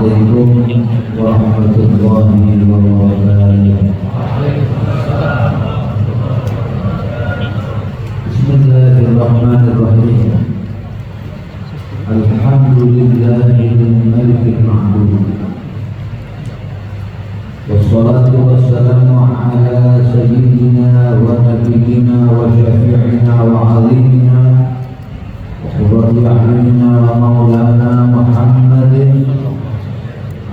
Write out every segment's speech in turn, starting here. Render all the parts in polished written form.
Assalamualaikum warahmatullahi wabarakatuh. Bismillahirrahmanirrahim. Alhamdulillahil malikil ma'bud. Wassalatu wassalamu ala sayyidina wa nabiyyina wa syafi'ina wa alimina wa qurrati a'yunina wa maulana Muhammadin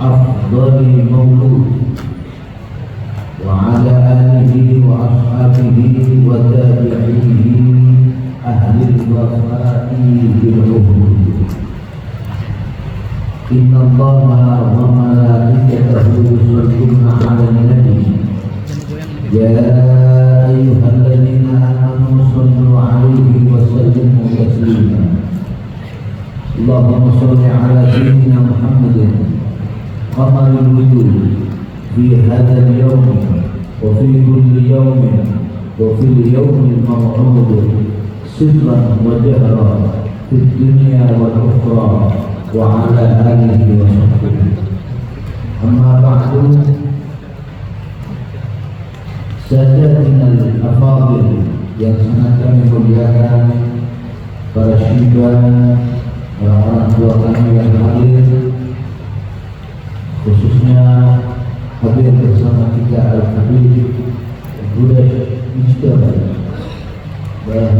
afdali mawlud wa ala alihi wa ashabihi wa tabi'ihi ahli al-wafa'i bil-uhud. Inna Allaha wa malaikatahu yusholluna 'alan nabi ya ayyuhalladzina amanu shallu 'alaihi wa sallimu taslima. Allahumma shalli 'ala sayyidina Muhammadin qamaril wujud fi hadzal yawm wa fi kulli yawmin wa fil yawmil maw'ud sirran wa jahran fid dunya wal ukhra wa ala alihi wa sahbihi. Amma ba'du. Sayyidina al-afadil yang sangat kami muliakan, para syuhada, orang-orang tua kami yang hadir, khususnya hadir bersama kita Al-Habib Budash Mujtaba dan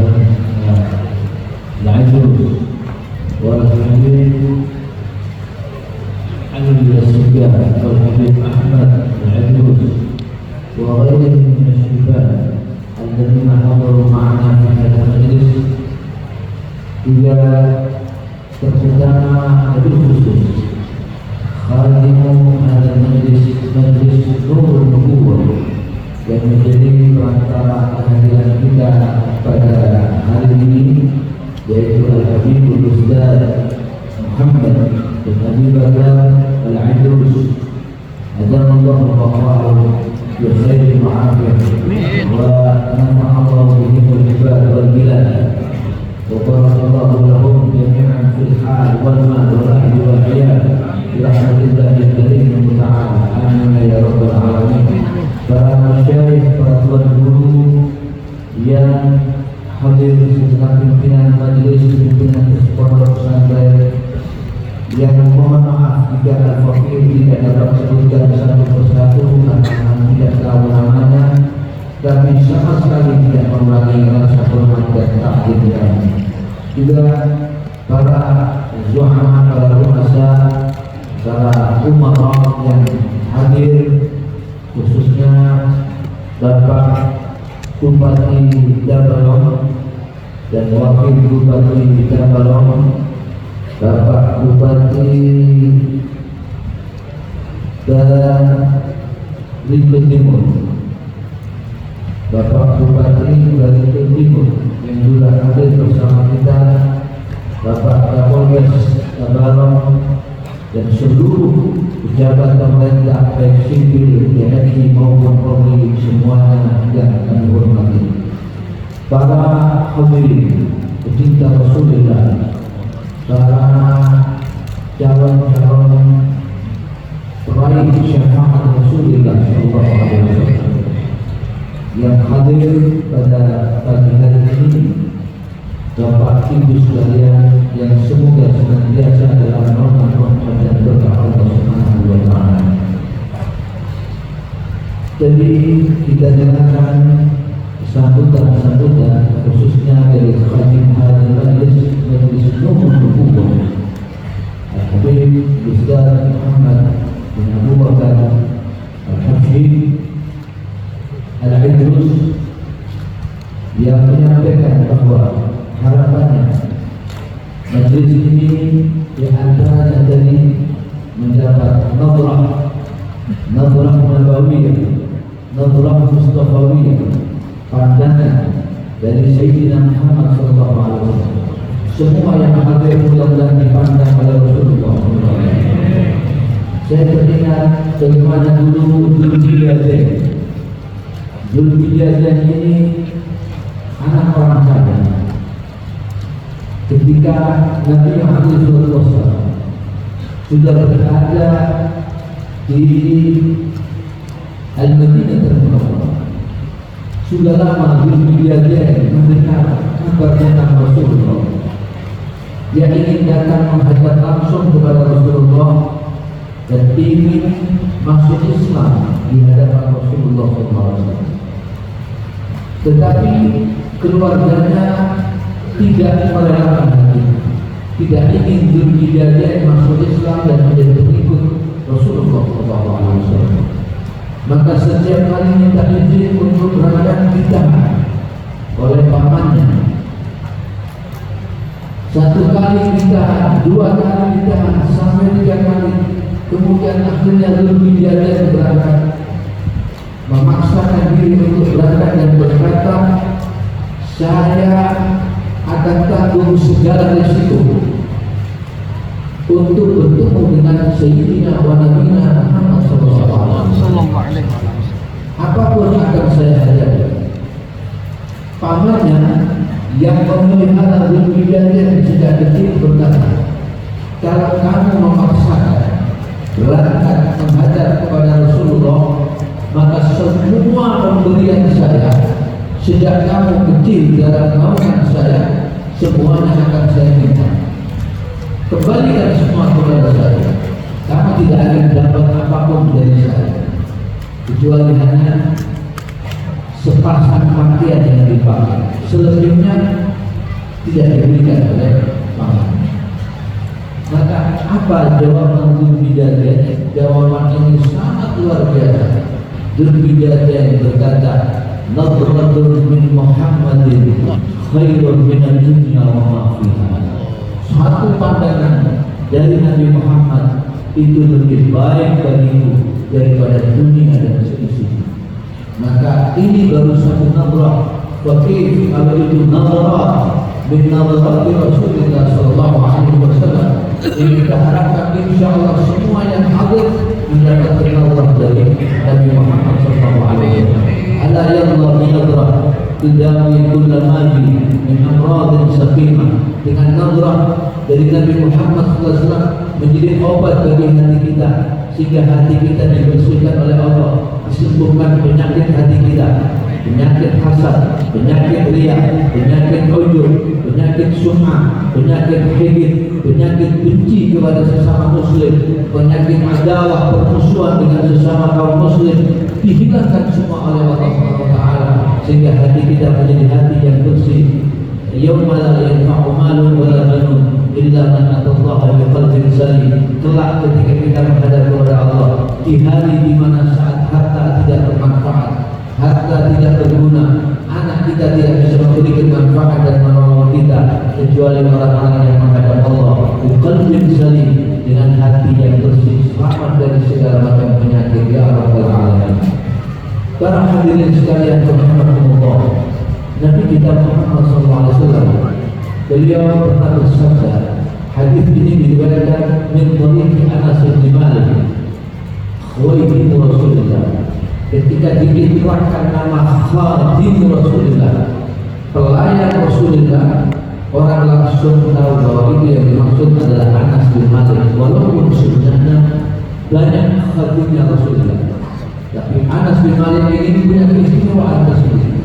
Al-Ajrus wal-Habib Al-Yasugah wal-Habib Ahmad Al-Ajrus wa ghairihim min asy-syubab alladziina hadaru ma'ana fi hadzal majlis. Juga terutama hadir khusus khadimu hadzal majlis, majlis Nurul Nubuwah, yang menjadi perantara kehadiran kita pada hari ini, yaitu Al-Habib Ustaz Muhammad bin Abi Bakar Al-Ajrus Adzallahu baqa'ahu bi khairin wa afiyah wa nafa'allahu bihim al-ibad wal bilad wa barakallahu lahum jami'an fil hal wal mal wal ahli wal hayat bi rahmatillahi al-karim ta'ala. Amin ya rabbal alamin. Para masyayikh, para tuan guru yang hadir sebagai pimpinan majelis, pimpinan pondok pesantren, yang mohon maaf jika Al-Fakir tidak dapat sebutkan satu persatu karena tidak tahu namanya. Kami sama sekali tidak mengurangi rasa hormat dan takdim kami. Juga para zuhama, para ru'asa, para umara yang hadir, khususnya Bapak Bupati Jabalong dan Wakil Bupati Jabalong, Bapak Bupati dan Belitung Timur, Bapak Bupati Belitung Timur yang juga hadir bersama kita, Bapak Kapolres Jabalong dan seluruh pejabat pemerintah baik sipil, TNI maupun Polri, semuanya yang kami hormati. Para hadirin pecinta Rasulullah, para calon-calon peraih syafaat Rasulullah SAW yang hadir pada pagi hari ini, Bapak Ibu sekalian yang semoga senantiasa dalam rahmat dan berkah Allah Subhanahu wa taala. Jadi kita dengarkan sambutan khususnya dari Khadim Hadal Majlis Nurul Nubuwah Al-Habib Ustaz Muhammad bin Abu Bakar Al-Habib Al-Ajrus, yang menyampaikan bahwa harapannya majlis ini di antaranya dari mendapat nadrah nabawiyah, nadrah mustafawiyah, pandangan dari Sayyidina Muhammad SAW. Semua yang hadir mudah-mudahan dipandang oleh Rasulullah. Saya teringat bagaimana dulu Zulkifliyatin ini anak orang kaya. Ketika Nabi Muhammad SAW sudah berada di Al-Madinah Munawwarah. Sudah lama Dzulqijdah mendengar kabar tentang Rasulullah. Dia ingin datang menghadap langsung kepada Rasulullah dan ingin masuk Islam di hadapan Rasulullah SAW. Tetapi keluarganya tidak merelakan hati, tidak ingin Dzulqijdah masuk Islam dan menjadi pengikut Rasulullah SAW. Maka setiap kali minta izin untuk berangkat ditahan oleh pamannya. Satu kali ditahan, dua kali ditahan, sampai 3 kali. Kemudian akhirnya Dzulqijdah berangkat, memaksakan diri untuk berangkat dan berkata, saya akan tanggung segala risiko untuk bertemu dengan Sayyidina wa Nabiyina Muhammad sallallahu alaihi wasallam. Apapun akan saya hadapi. Pamannya yang memelihara Dzulqijdah sejak kecil berkata, kalau kamu memaksakan berangkat menghadap kepada Rasulullah, maka semua pemberian saya sejak kamu kecil dalam naungan saya, semuanya akan saya minta. Kembalikan semua kepada saya. Kamu tidak akan dapat apapun dari saya, kecuali hanya sepasang pakaian yang dipakai. Selebihnya tidak diberikan oleh paman. Maka apa jawaban Dzulqijdah? Jawaban ini sangat luar biasa. Dzulqijdah berkata, "Nadratun min Muhammadin khairun min ad-dunya wa ma fiha." Satu pandangan dari Nabi Muhammad itu lebih baik bagiku daripada dunia dan seisinya. Maka ini baru satu nadrah. Wakil kalau itu nadrah bin nadrah Rasulullah sallallahu alaihi wasallam. Ini kita harapkan insyaallah semua yang hadir mendapatkan nadrah dari Nabi Muhammad sallallahu alaihi wasallam. Ala yallah bi nadrah tudawi kulla maji min amradin saqimah. Dengan nadrah dari Nabi Muhammad SAW menjadi obat bagi hati kita, sehingga hati kita dibersihkan oleh Allah, disembuhkan penyakit hati kita, penyakit hasad, penyakit riya, penyakit ujub, penyakit sum'ah, penyakit hidid, penyakit benci kepada sesama muslim, penyakit adalah permusuhan dengan sesama kaum muslim, dihilangkan semua oleh Allah SWT, sehingga hati kita menjadi hati yang bersih. Yauma la yanfa'u malun wa la banun illa man atallaha biqalbin salim. Kelak ketika kita menghadap kepada Allah di hari di mana saat harta tidak bermanfaat, harta tidak berguna, anak kita tidak bisa memberikan manfaat dan menolong kita, kecuali orang-orang yang menghadap Allah biqalbin salim, dengan hati yang bersih, selamat dari segala macam penyakit, ya Rabbal Alamin. Para hadirin sekalian, rahimakumullah, Nabi kita Muhammad SAW, beliau pernah bersabda, hadis ini diriwayatkan min tariqi Anas bin Malik, khadim Rasulullah. Ketika diikrarkan nama khadim Rasulullah, pelayan Rasulullah, orang langsung tahu bahwa itu yang dimaksud adalah Anas bin Malik. Walaupun sebenarnya banyak khadimnya Rasulullah, tapi Anas bin Malik ini punya keistimewaan tersendiri.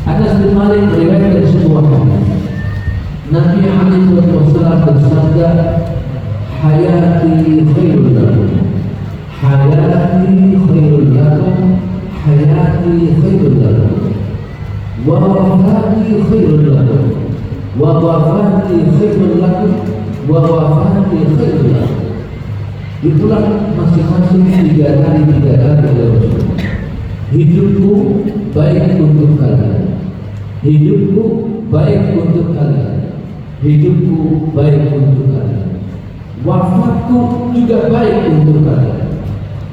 Anas bin Malik meriwayatkan sebuah hadis. Nabi alaihi wasallam bersabda, "Hayati khairul lakum, hayati khairul lakum, hayati khairul lakum, wa wafati khairul lakum, wa wafati khairul lakum, wa wafati khairul lakum." Diulang masing-masing 3 kali oleh Rasulullah. Hidupku baik untuk kalian, hidupku baik untuk kalian, hidupku baik untuk kalian, wafatku juga baik untuk kalian,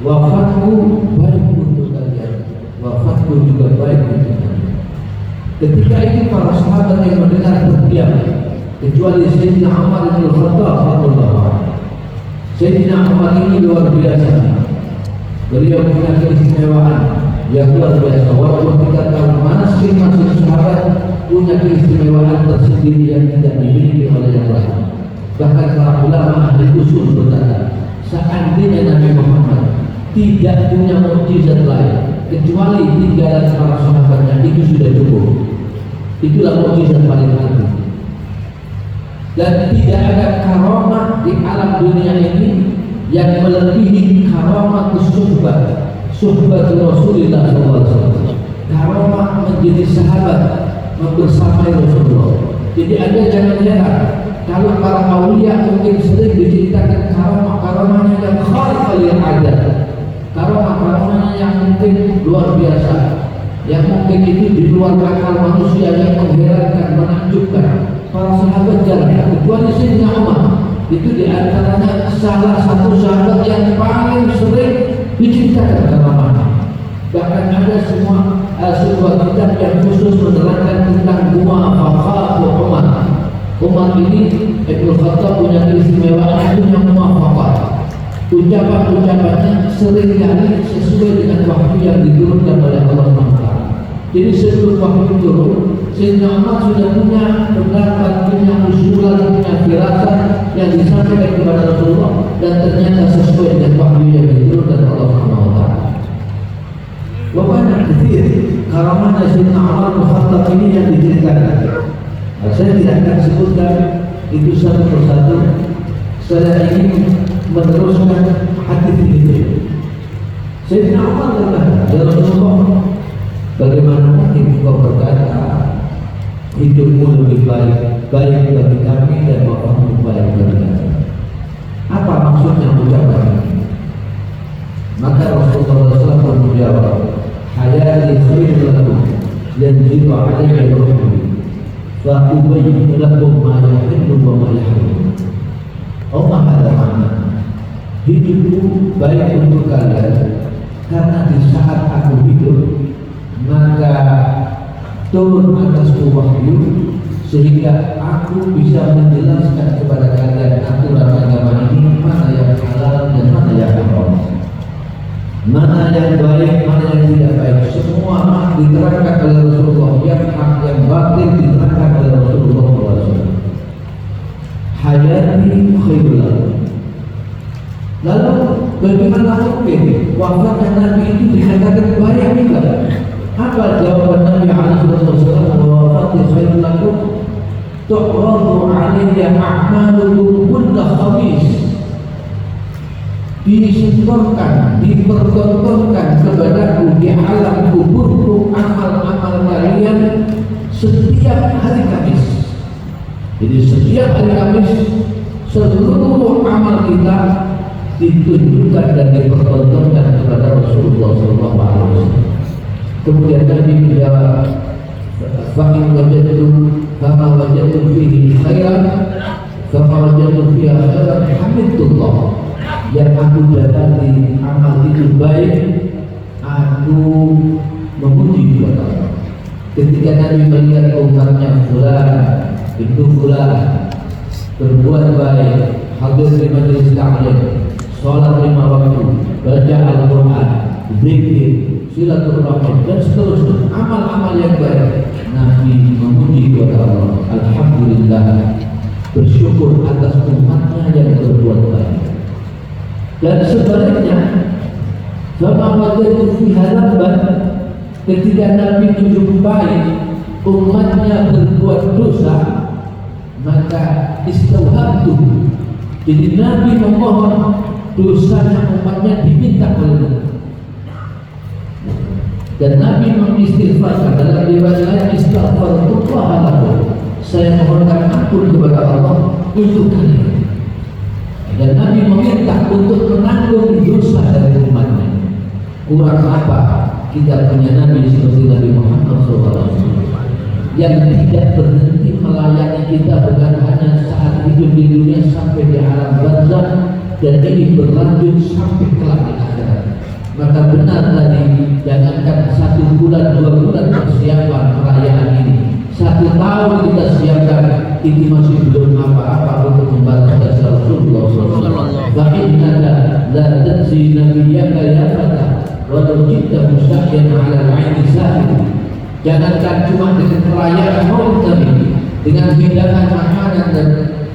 wafatku baik untuk kalian, wafatku juga baik untuk kalian. Ketika itu para sahabat yang mendengar berdiam, kecuali Sayyidina Umar bin Khattab radhiyallahu anhu. Sayyidina Umar ini luar biasa. Beliau punya keistimewaan yang luar biasa. Walaupun kita tahu masing-masing sahabat punya keistimewaan tersendiri yang tidak dimiliki oleh yang lain. Bahkan para ulama ahli usul berkata, seandainya Nabi Muhammad tidak punya mukjizat lain kecuali tinggalan para sahabatnya, itu sudah cukup. Itulah mukjizat paling agung. Dan tidak ada karamah di alam dunia ini yang melebihi karamah suhbat Rasulullah SAW. Karamah menjadi sahabat membersamai Rasulullah. Jadi Anda jangan heran kalau para aulia mungkin sering diceritakan karamah-karamahnya yang kharifal yang ada, karamah-karamahnya yang mungkin luar biasa, yang mungkin itu di luar akal manusia, yang mengherankan, menakjubkan. Para sahabat jarang, kecuali Sayyidina Umar. Itu diantaranya salah satu sahabat yang paling sering diceritakan karamahnya. Bahkan ada sebuah kitab yang khusus menerangkan tentang muwafaqat Umar. Umar ini Ibnu Khattab punya keistimewaan, punya muwafaqat. Ucapan-ucapannya seringkali sesuai dengan wahyu yang diturunkan oleh Allah SWT. Jadi sebelum wahyu turun, Sayyidina Umar sudah punya pendapat, punya usulan, punya firasat yang disampaikan kepada Rasulullah, dan ternyata sesuai dengan wahyu yang diturunkan oleh Allah SWT. Banyak kecil karamahnya Sayyidina Umar bin Khattab ini yang diceritakan. Saya tidak akan sebutkan itu satu persatu. Saya ingin meneruskan hadis ini. Sayyidina Umar berkata, ya Rasulullah, bagaimana mungkin engkau berkata hidupmu lebih baik bagi kami dan wafatmu baik bagi kami? Apa maksudnya ucapan ini? Maka Rasulullah SAW menjawab, hayati khairul lakum yanzilu alayya ruhi fa ubayyin lakum ma yahillu wa ma yahrum. Oh mahal mana, hidupku baik untuk kalian karena di saat aku hidup maka turun atasku wahyu sehingga aku bisa menjelaskan kepada kalian aturan agama ini, mana yang halal dan mana yang haram, mana yang baik, mana yang tidak baik. Semua diterangkan oleh Rasulullah, yang hak yang batil diterangkan oleh Rasulullah SAW. Hayati khairul. Lalu bagaimana mungkin wafatnya Nabi itu dikatakan baik juga? Apa jawaban Nabi SAW? Wafati khairul lakum tu'radu 'alayya a'malukum kulla khamis. Disetorkan, dipertontonkan kepadaku di alam kuburku amal-amal kalian setiap hari Kamis. Jadi setiap hari Kamis seluruh amal kita ditunjukkan dan dipertontonkan kepada Rasulullah SAW. Kemudian Nabi menjawab, fa'in wajadtum fihi khairan fama wajadtum fiha khairan hamidullah. Yang aku dapati amal itu baik, aku memuji kepada Allah. Ketika Nabi melihat umatnya fulan, itu fulan berbuat baik, hadir di majelis taklim, sholat 5 waktu, baca Al-Quran, zikir, silaturahim dan seterusnya, amal-amal yang baik, Nabi memuji kepada Allah. Alhamdulillah, bersyukur atas umatnya yang berbuat baik. Dan sebaliknya, sama wajah fi halaban, ketika Nabi menjumpai umatnya berbuat dosa, maka istauhabtu. Jadi Nabi memohon dosanya umatnya diminta oleh Nabi. Dan Nabi mengistighfarkan dalam riwayat lain, istighfarullah lakum, saya mohonkan ampun kepada Allah untuk kalian. Dan Nabi meminta untuk menanggung dosa dari umatnya. Kurang apa kita punya Nabi seperti Nabi Muhammad SAW yang tidak berhenti melayani kita, bukan hanya saat hidup di dunia sampai di alam barzakh, dan ini berlanjut sampai kelak di akhirat. Maka benar tadi, jangankan 1 bulan 2 bulan persiapan perayaan ini, 1 tahun kita siapkan, ini masih belum apa-apa untuk membalas jasa Rasulullah SAW. Fa'innaka la tansi nabiyyaka ya fata walau jitta mustaqyan 'ala al-'aini sahih. Jangankan cuma dengan perayaan maulid Nabi, dengan hidangan makanan dan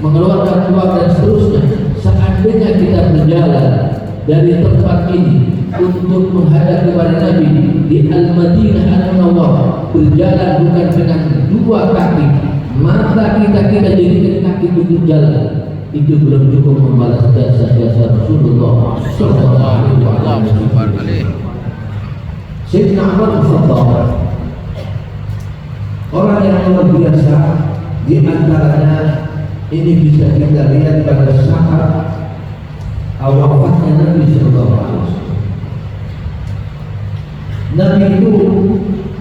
mengeluarkan uang dan seterusnya. Seandainya kita berjalan dari tempat ini untuk menghadap kepada Nabi di Al-Madinah Al-Munawwarah, berjalan bukan dengan dua kaki, mata kita jadikan kaki untuk jalan, itu belum cukup membalas jasa-jasa Rasulullah sallallahu alaihi wasallam. Sayyidina Umar bin Khattab, orang yang luar biasa. Di antaranya ini bisa kita lihat pada saat wafatnya Nabi sallallahu alaihi wasallam. Nabi itu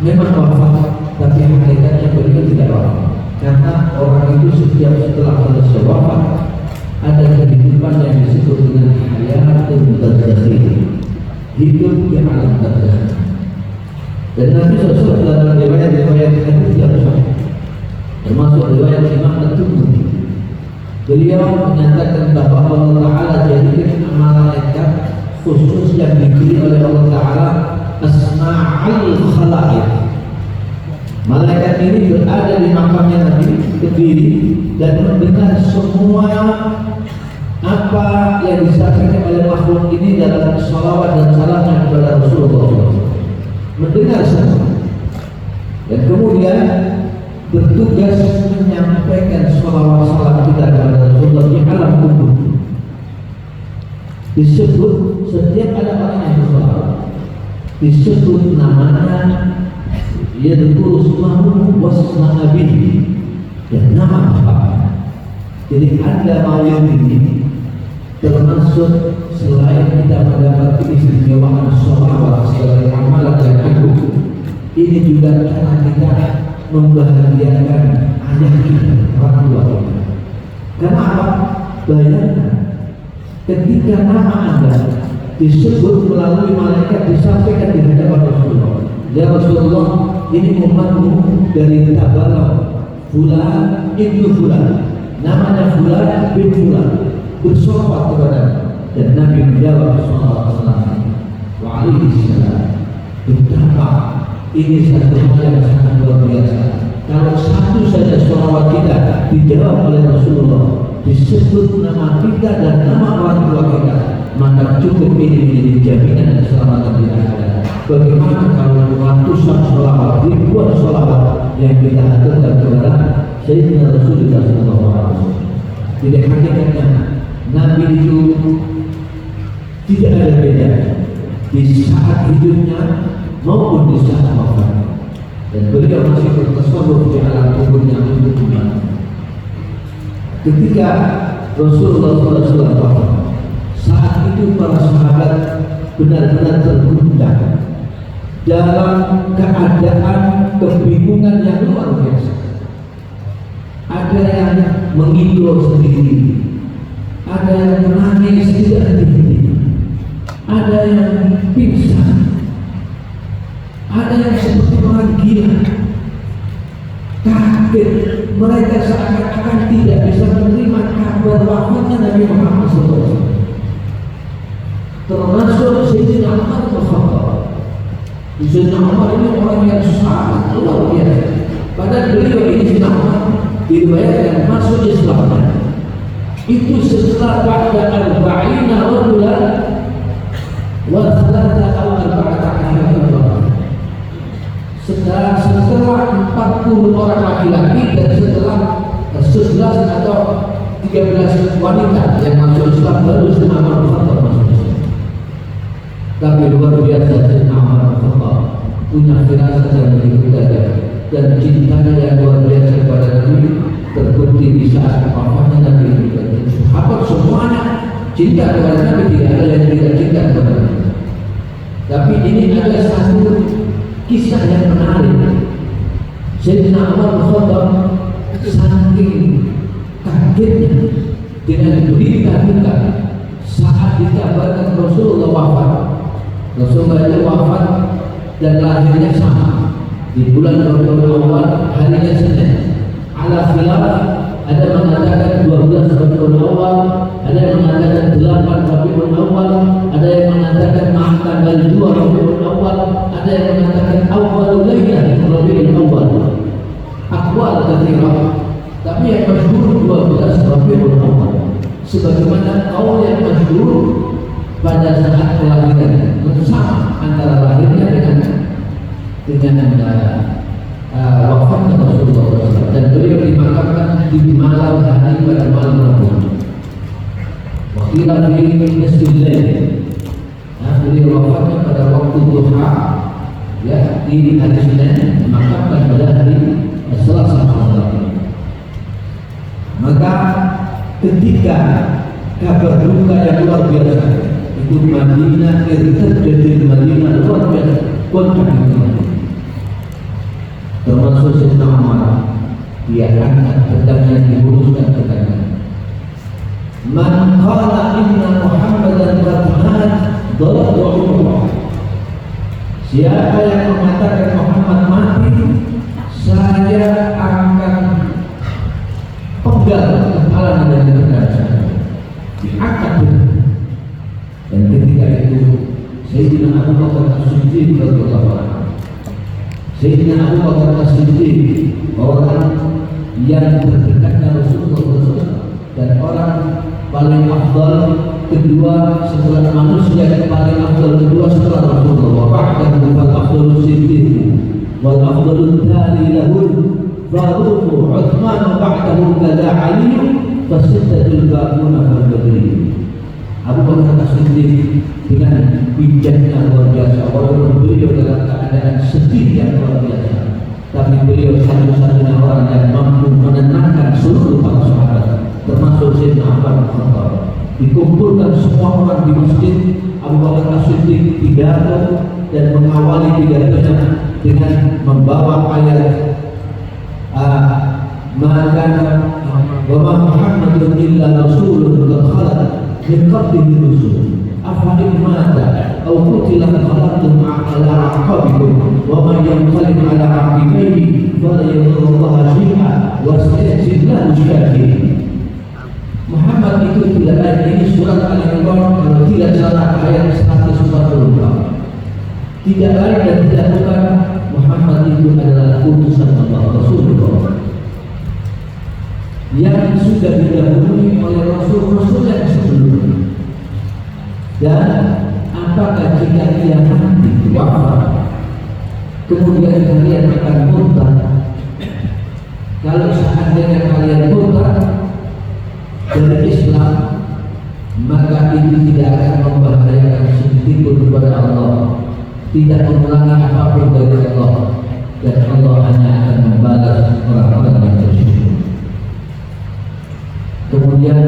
memang wafat, tapi hakikatnya beliau tidak wafat, karena orang itu setiap setelah selesai wafat ada kehidupan yang disebut dengan hayatul barzakhiyah, hidup di alam barzakh. Dan Nabi SAW dalam riwayat-riwayat hadis yang sahih, termasuk riwayat Imam At-Tirmidzi, beliau menyatakan bahwa Allah Taala jadikan malaikat khusus yang dipilih oleh Allah Taala asma'ul khalaiq. Malaikat ini berada di makamnya Nabi berdiri dan mendengar semua apa yang disampaikan oleh makhluk ini dalam salawat dan salamnya kepada Rasulullah SAW. Mendengar semua dan kemudian bertugas menyampaikan salawat salam kita kepada Rasulullah di alam kubur. Disebut setiap ada orang yang bersalawat, disebut namanya, yadhkuru ismahu wasma abihi, dan nama bapaknya. Jadi Anda maulid ini termasuk selain kita mendapat keistimewaan sholawat sebagai amalan yang agung, ini juga karena kita membahagiakan ayah kita, orang tua kita. Karena apa? Bayangkan ketika nama Anda disebut melalui malaikat, disampaikan di hadapan Rasulullah, ya Rasulullah, ini umatmu dari Tabalah Fulan ibnu Fulan, namanya Fulan bin Fulan, bersolawat kepada dan Nabi menjawab sallallahu alaihi wasallam. Betapa ini satu hal yang sangat luar biasa. Kalau satu saja salawat kita dijawab oleh Rasulullah, disebut nama kita dan nama orang tua kita, maka cukup ini menjadi jaminan keselamatan di akhirat. Bagaimana kalau ratusan salawat, ribuan salawat yang kita aturkan kepada Sayyidina Rasulullah SAW? Tidak, hakikatnya Nabi itu tidak ada beda di saat hidupnya maupun di saat wafatnya, dan beliau masih bertasawuf di alam kuburnya untuk umat. Ketika Rasulullah SAW wafat, saat itu para sahabat benar-benar terguncang dalam keadaan kebingungan yang luar biasa. Ada yang mengigau sendiri, ada yang menangis tidak henti, ada yang pingsan, ada yang seperti orang gila, kaget. Mereka seakan-akan tidak bisa menerima kabar wafatnya Nabi Muhammad SAW. Termasuk Sayyidina Umar bin Khattab. Sayyidina Umar ini orang yang sangat luar biasa. Padahal beliau ini Sayyidina Umar diriwayatkan masuk Islamnya itu setelah pada arba'ina rajulan wa thalatha aw arba'ata ahadun, setelah 40 orang laki-laki dan setelah 11 atau 13 wanita yang masuk Islam, baru Sayyidina Umar bin Khattab masuk Islam. Tapi luar biasa Sayyidina Umar bin Khattab punya firasat yang berbeda dan cintanya yang luar biasa kepada Nabi terbukti di saat wafatnya Nabi. Sahabat semuanya cinta kepada Nabi, tidak ada yang tidak cinta kepada Nabi. Tapi ini ada satu kisah yang menarik. Sayyidina Umar bin Khattab saking kagetnya dengan berita duka saat dikabarkan Rasulullah wafat. Rasulullah itu wafat dan lahirnya sama di bulan Rabiul Awal, harinya Senin. Ala khilaf, ada mengatakan 12 Rabiul Awal, ada yang mengatakan 8 Rabiul Awal, ada yang mengatakan tanggal 2 Rabiul Awal, ada yang mengatakan awal lailah Rabiul Awal. Aqwal katsirah, tapi yang masyhur 12 Rabiul Rabiul Awwal, sebagaimana kaul yang masyhur pada saat kelahiran sama antara lahirnya dengan wafatnya Rasulullah SAW, dan beliau dimakamkan di malam hari pada malam Rabu. Wakil fi nisfil lail, beliau wafatnya pada waktu duha, ya, di hari Senin, dimakamkan pada hari Selasa malam. Maka ketika kabar duka yang luar biasa itu Madinah, terjadi Madinah luar biasa, kontak itu. Termasuk Sayyidina Umar, dia angkat pedangnya, dibunuhkan pedangnya. Man qala inna Muhammadan qad mat darabullah. Siapa yang mengatakan Muhammad mati, saya akan penggal kepala dengan pedang saya. Diangkat pedang. Dan ketika itu Sayyidina Abu Bakar As-Siddiq radhiyallahu anhu, Sayyidina Abu Bakar As-Siddiq, orang yang terdekatnya Rasulullah SAW dan orang paling afdal kedua setelah manusia, yang paling afdal kedua setelah Rasulullah. Ba'dahu fal afdalus siddiq wal afdalul tali lahul Faruq Utsman ba'dahu kadza Ali fasittatul baquna fal badri. Abu Bakar As-Siddiq dengan bijaknya luar biasa, walaupun beliau dalam keadaan sedih yang luar biasa, tapi beliau satu-satunya orang yang mampu menenangkan seluruh para sahabat, termasuk Sayyidina Umar bin Khattab. Dikumpulkan semua orang di masjid, Abu Bakar As-Siddiq pidato dan mengawali pidatonya dengan membawa ayat maka wa ma Muhammadun illa rasulun qad khalat min qablihi rusul afa in mata aw qutila qalabtum ala aqabikum wa man yanqalib ala aqibaihi fala yadurrullaha syai'an wa sayajzillahu syakirin. Muhammad itu tidak lain, ini surat Al-Imran kalau tidak salah ayat 144. Tidak lain dan tidak bukan, Muhammad itu adalah utusan Allah Rasulullah yang sudah didahului oleh Rasul-Rasul yang sebelumnya. Dan apakah jika ia mati wafat, kemudian kalian akan murtad? Kalau seandainya kalian murtad dari Islam, maka itu tidak akan membahayakan sedikit pun kepada Allah, tidak mengurangi apapun dari Allah, dan Allah hanya akan membalas orang-orang yang bersyukur. Kemudian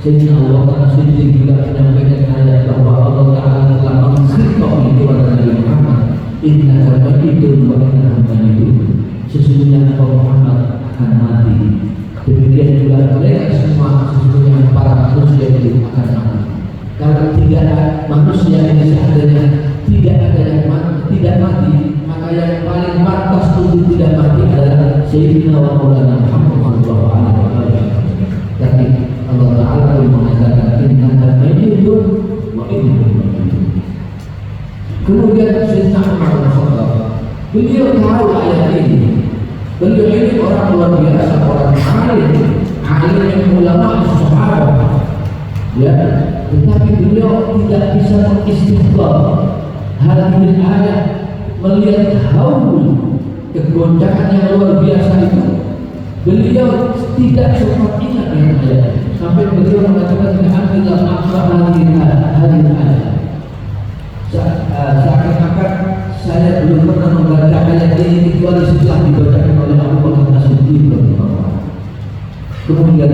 Sayyidina Abu Bakar As-Siddiq juga menyampaikan ayat bahwa Allah Ta'ala telah mengkhitabi kepada Nabi Muhammad, innaka mayyitun wa innahum mayyitun, sesungguhnya engkau Muhammad akan mati. Demikian juga mereka semua, sesungguhnya para manusia itu akan mati. Kalau tidak manusia ini seandainya tidak ada yang tidak mati, maka yang paling pantas untuk tidak mati adalah Sayyidina wa Maulana Muhammad sallallahu alaihi wasallam. Tapi Allah Ta'ala mengatakan innaka mayyitun wa innahum mayyitun. Kemudian Sayyidina Umar bin Khattab, beliau tahu ayat ini. Beliau ini orang luar biasa, orang alim yang ulama sahabat, ya. Tetapi beliau tidak bisa mengistinbat hadil ayat, melihat haul kegoncangan yang luar biasa itu. Beliau tidak sempat ingat dengan ayat, sampai beliau mengatakan keambilan makna hadil ayat. Seakan-akan saya belum pernah membaca ayat ini kecuali setelah dibacakan oleh Abu Bakar As-Siddiq. Kemudian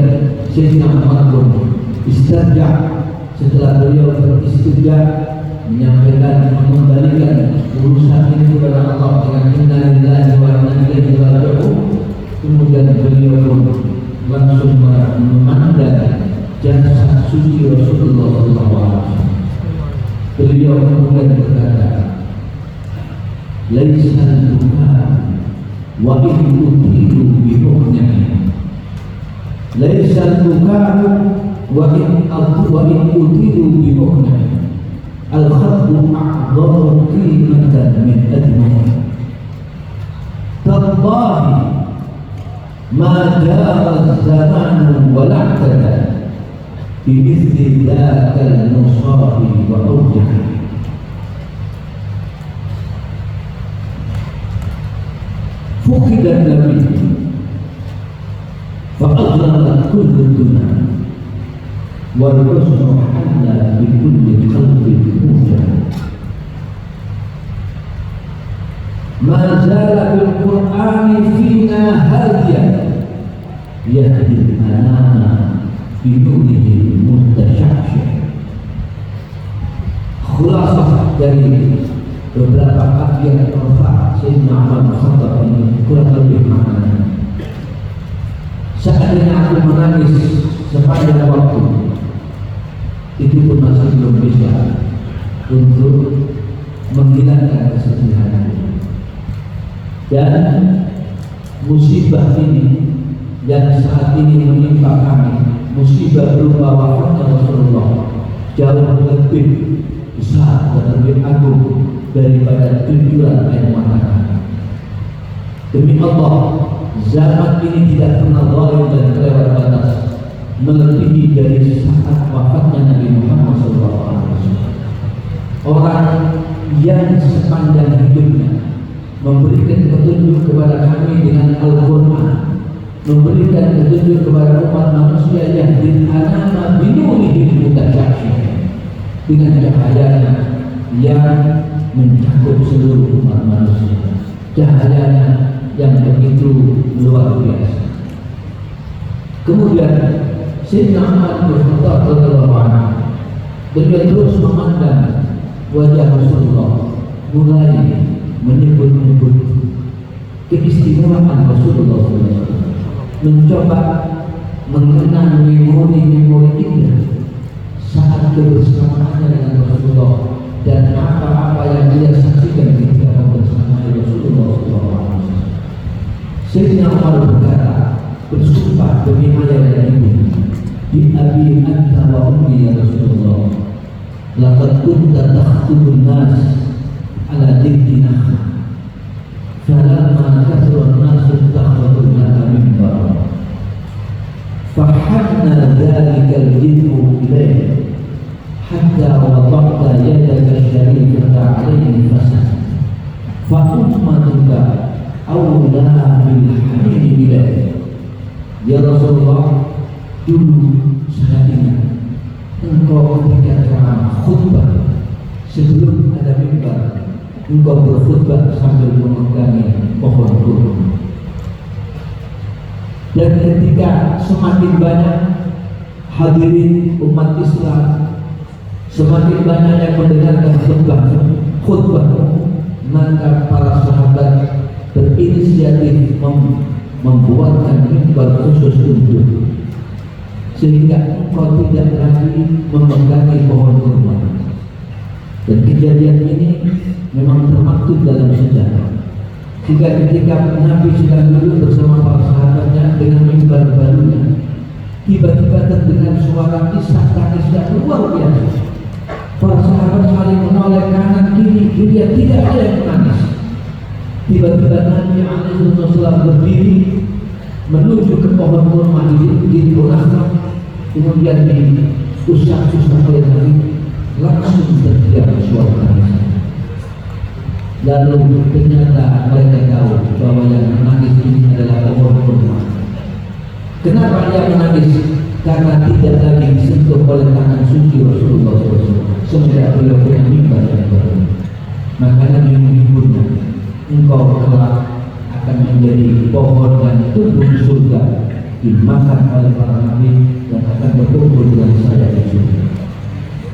Sayyidina Umar pun istirja, setelah beliau beristirja menyampaikan, mengembalikan urusan ini kepada Allah dengan inna lillahi wa inna ilaihi raji'un. Kemudian beliau pun langsung memandang jasa suci Rasulullah SAW. Beliau kemudian berkata, laisal buka wa in utidu bi mu'min, laisal buka wa in utidu bi mu'min, al-khadbu a'dhamu qimatan min admi. Tallahi ma jara zamanu wa la'tada bimithli dzakal nusahi wa awjah. Fuqidan nabi fa'adlamat kullu dunya wal husnu halla bi kulli qalbin mujah. Ma zala bil Qur'ani fina hadiyan yahdi al-anama bi nurihi mutasyahsyah. Khulasah dari beberapa abjad al-Fa' Sayyidina Umar bin Khattab ini kurang lebih maknanya. Seandainya aku menangis sepanjang waktu, itu pun masih belum bisa untuk menghilangkan kesedihanku. Dan musibah ini yang saat ini menimpa kami, musibah berupa wafatnya Rasulullah, jauh lebih besar dan lebih agung daripada tujuan air mata kami. Demi Allah, zaman ini tidak pernah zalim dan kelewat batas melebihi dari saat wafatnya Nabi Muhammad SAW. Orang yang sepanjang hidupnya memberikan petunjuk kepada kami dengan Al-Quran, memberikan petunjuk kepada umat manusia yang anama binurihi mutasyahsyah, dengan cahayanya yang mencakup seluruh umat manusia, cahayanya yang begitu luar biasa. Kemudian Sayyidina Umar bin Khattab radhiyallahu anhu, beliau terus memandang wajah Rasulullah, mulai menyebut-nyebut keistimewaan Rasulullah SAW, mencoba mengenang memori-memori indah saat kebersamaannya dengan Rasulullah dan apa-apa yang dia saksikan ketika bersama Rasulullah SAW. Sayyidina Umar berkata, bersumpah demi ayah dan ibu, bi abi anta wa ummi ya Rasulullah, laqad kunta takhtubun nas ala dinina falamma kathura an-nas ittakhadhu laka minbara fahanna dhalika al-jinnu ilayhi hatta wada'ta yadaka syarifata alayhi fasad fa ummatuka awla bil hamini ilayhi. Ya Rasulullah, dulu saya ingat engkau ketika ceramah khutbah sebelum ada mimbar, engkau berkhutbah sambil memegangi pohon kurma. Dan ketika semakin banyak hadirin umat Islam, semakin banyak yang mendengarkan khutbahmu, maka para sahabat berinisiatif membuatkan mimbar khusus untuk, sehingga engkau tidak lagi memegangi pohon kurma. Dan kejadian ini memang termaktub dalam sejarah. Jika ketika Nabi sedang duduk bersama para sahabatnya dengan mimbar barunya, tiba-tiba terdengar suara isak tangis yang luar biasa. Para sahabat saling menoleh kanan kiri, dia tidak ada yang menangis. Tiba-tiba Nabi SAW berdiri menuju ke pohon kurma di Nakhlah, kemudian diusap-usap oleh Nabi, langsung terdiam suara tangisan. Lalu ternyata mereka tahu bahwa yang menangis ini adalah pohon kurma. Kenapa dia menangis? Karena tidak lagi disentuh oleh tangan suci Rasulullah SAW. Semenjak beliau punya mimbar yang baru, maka Nabi menghiburnya, engkau kelak akan menjadi pohon yang tumbuh di surga, dimakan oleh para nabi dan akan berkumpul dengan saya di surga.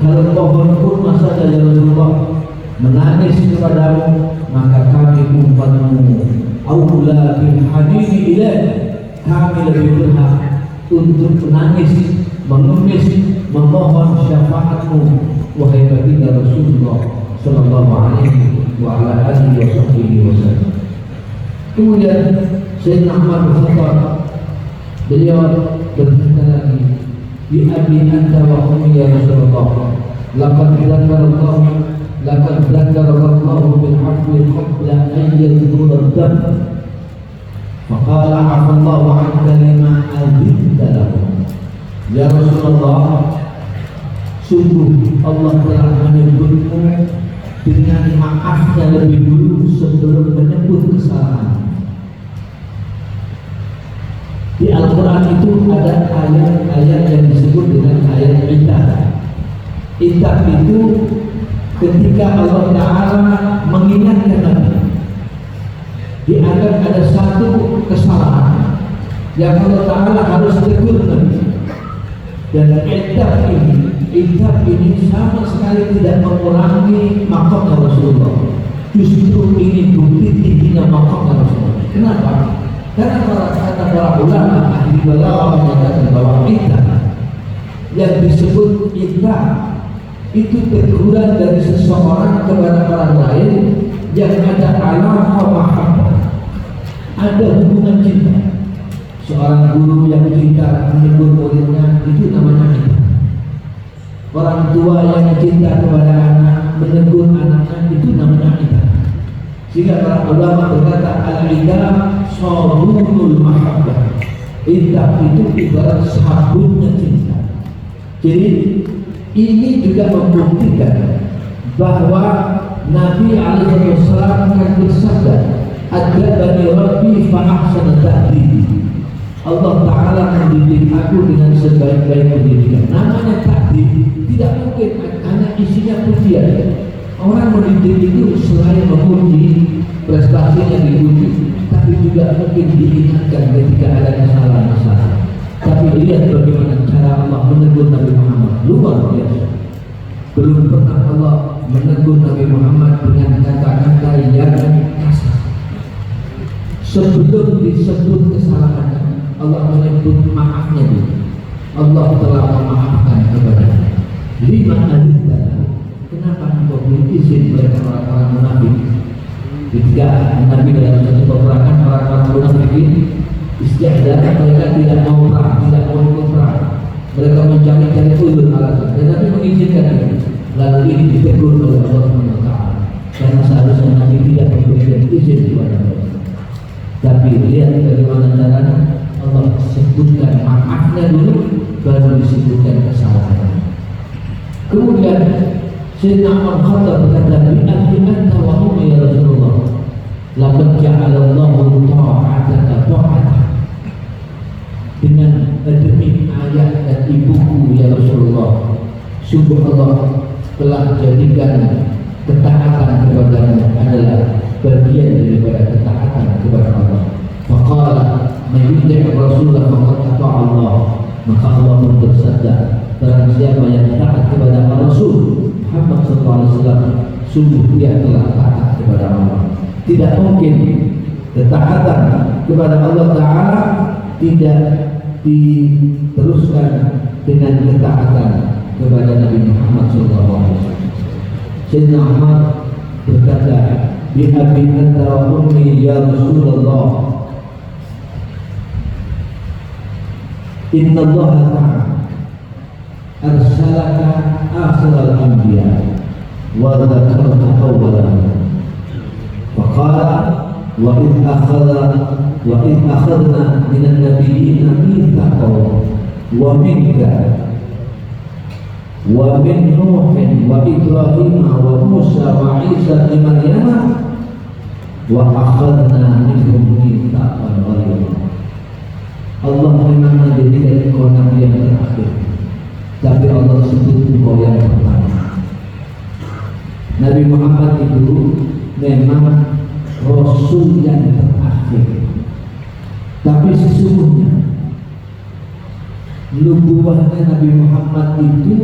Kalau pohon kurma saja ya Rasulullah menangis kepadamu, maka kami umatmu aula bil hadini ilaih, kami lebih berhak untuk menangis, mengemis, memohon syafaatmu wahai baginda Rasulullah sallallahu alaihi wa ala alihi wasallam. Kemudian Sayyidina Umar bin Khattab, beliau berkata lagi, bi abi anta wa ummi ya Rasulullah, laqad dzakara Allah bil afwi qabla an yadhkur ad-dam Faqala afallahu anka lima adzinta lahum. Ya Rasulullah, sungguh Allah telah menyebutmu dengan maafnya lebih dulu sebelum menyebut kesalahan. Di Al-Quran itu ada ayat-ayat yang disebut dengan ayat itab. Itab itu ketika Allah Ta'ala mengingatkan Nabi, dianggap ada satu kesalahan yang Allah Ta'ala harus tegur Nabi. Dan itab ini sama sekali tidak mengurangi maqam Rasulullah. Justru ini bukti tingginya maqam Rasulullah. Kenapa? Karena para ulama ahli balaghah menyatakan bahwa itab yang disebut itab itu teguran dari seseorang kepada orang lain yang ada alaqah mahabbah, ada hubungan cinta. Seorang guru yang cinta menegur muridnya, itu namanya itab. Orang tua yang cinta kepada anak menegur anaknya, itu namanya itab. Sehingga para ulama berkata al-itab sabunul mahabbah. Itab itu ibarat sabunnya cinta. Jadi ini juga membuktikan bahwa Nabi alaihissalam akan bersabda, "Adabani Rabbi fa ahsana ta'dibi." Allah Ta'ala mendidik aku dengan sebaik-baik pendidikan. Namanya ta'dib tidak mungkin hanya isinya pujian. Orang mendidik itu selain memuji, prestasinya dipuji, tapi juga mungkin diingatkan ketika ada kesalahan-kesalahan. Tapi lihat bagaimana cara Allah menegur Nabi Muhammad, luar biasa. Belum pernah Allah menegur Nabi Muhammad dengan kata-kata yang kasar. Sebelum disebut kesalahannya, Allah menyebut maafnya dulu. Allah telah memaafkan kepada lima adzinta. Kenapa engkau beri izin mereka orang-orang munafik? Ketika Nabi dalam satu peperangan, orang-orang munafik istiadat, mereka tidak mau perang, tidak mau ikut perang. Mereka mencari-cari uzur alasan, dan Nabi mengizinkan itu. Lalu ini ditegur oleh Allah SWT, karena seharusnya Nabi tidak memberikan izin kepada mereka. Tapi lihat bagaimana caranya. Allah sebutkan maafnya dulu, baru disebutkan kesalahannya. Kemudian Sayyidina Umar Khattab berkata, "Bi anta wa ummi ya Rasulullah, laqad ja'alallahu ta'ataka ta'atah." Dengan demi ayah dan ibuku ya Rasulullah, sungguh Allah telah jadikan ketaatan kepada-Mu adalah bagian daripada ketaatan kepada Allah. Faqala "Mayuti' Rasulullah faqad ata'a Allah." Maka Allah pun bersabda, barang siapa yang taat kepada Rasul Muhammad SAW, sungguh dia telah taat kepada Allah. Tidak mungkin ketaatan kepada Allah Ta'ala tidak diteruskan dengan ketaatan kepada Nabi Muhammad SAW. Sayyidina Ahmad berkata, "Bi abi anta wa ummi ya Rasulullah, Inna Allah Ta'ala arsalaka akhiral anbiya wa dzakarta awwalan." Faqala wa in akhadna minan nabiyyina mitsaqan wa minka wa min Nuhin wa Ibrahim wa Musa wa Isa ibn Maryam wa akhadna minhum mitsaqan ghalidha. Allah memang menjadikan engkau nabi yang terakhir, tapi Allah sebut engkau yang pertama. Nabi Muhammad itu memang Rasul yang terakhir, tapi sesungguhnya nubuwahnya Nabi Muhammad itu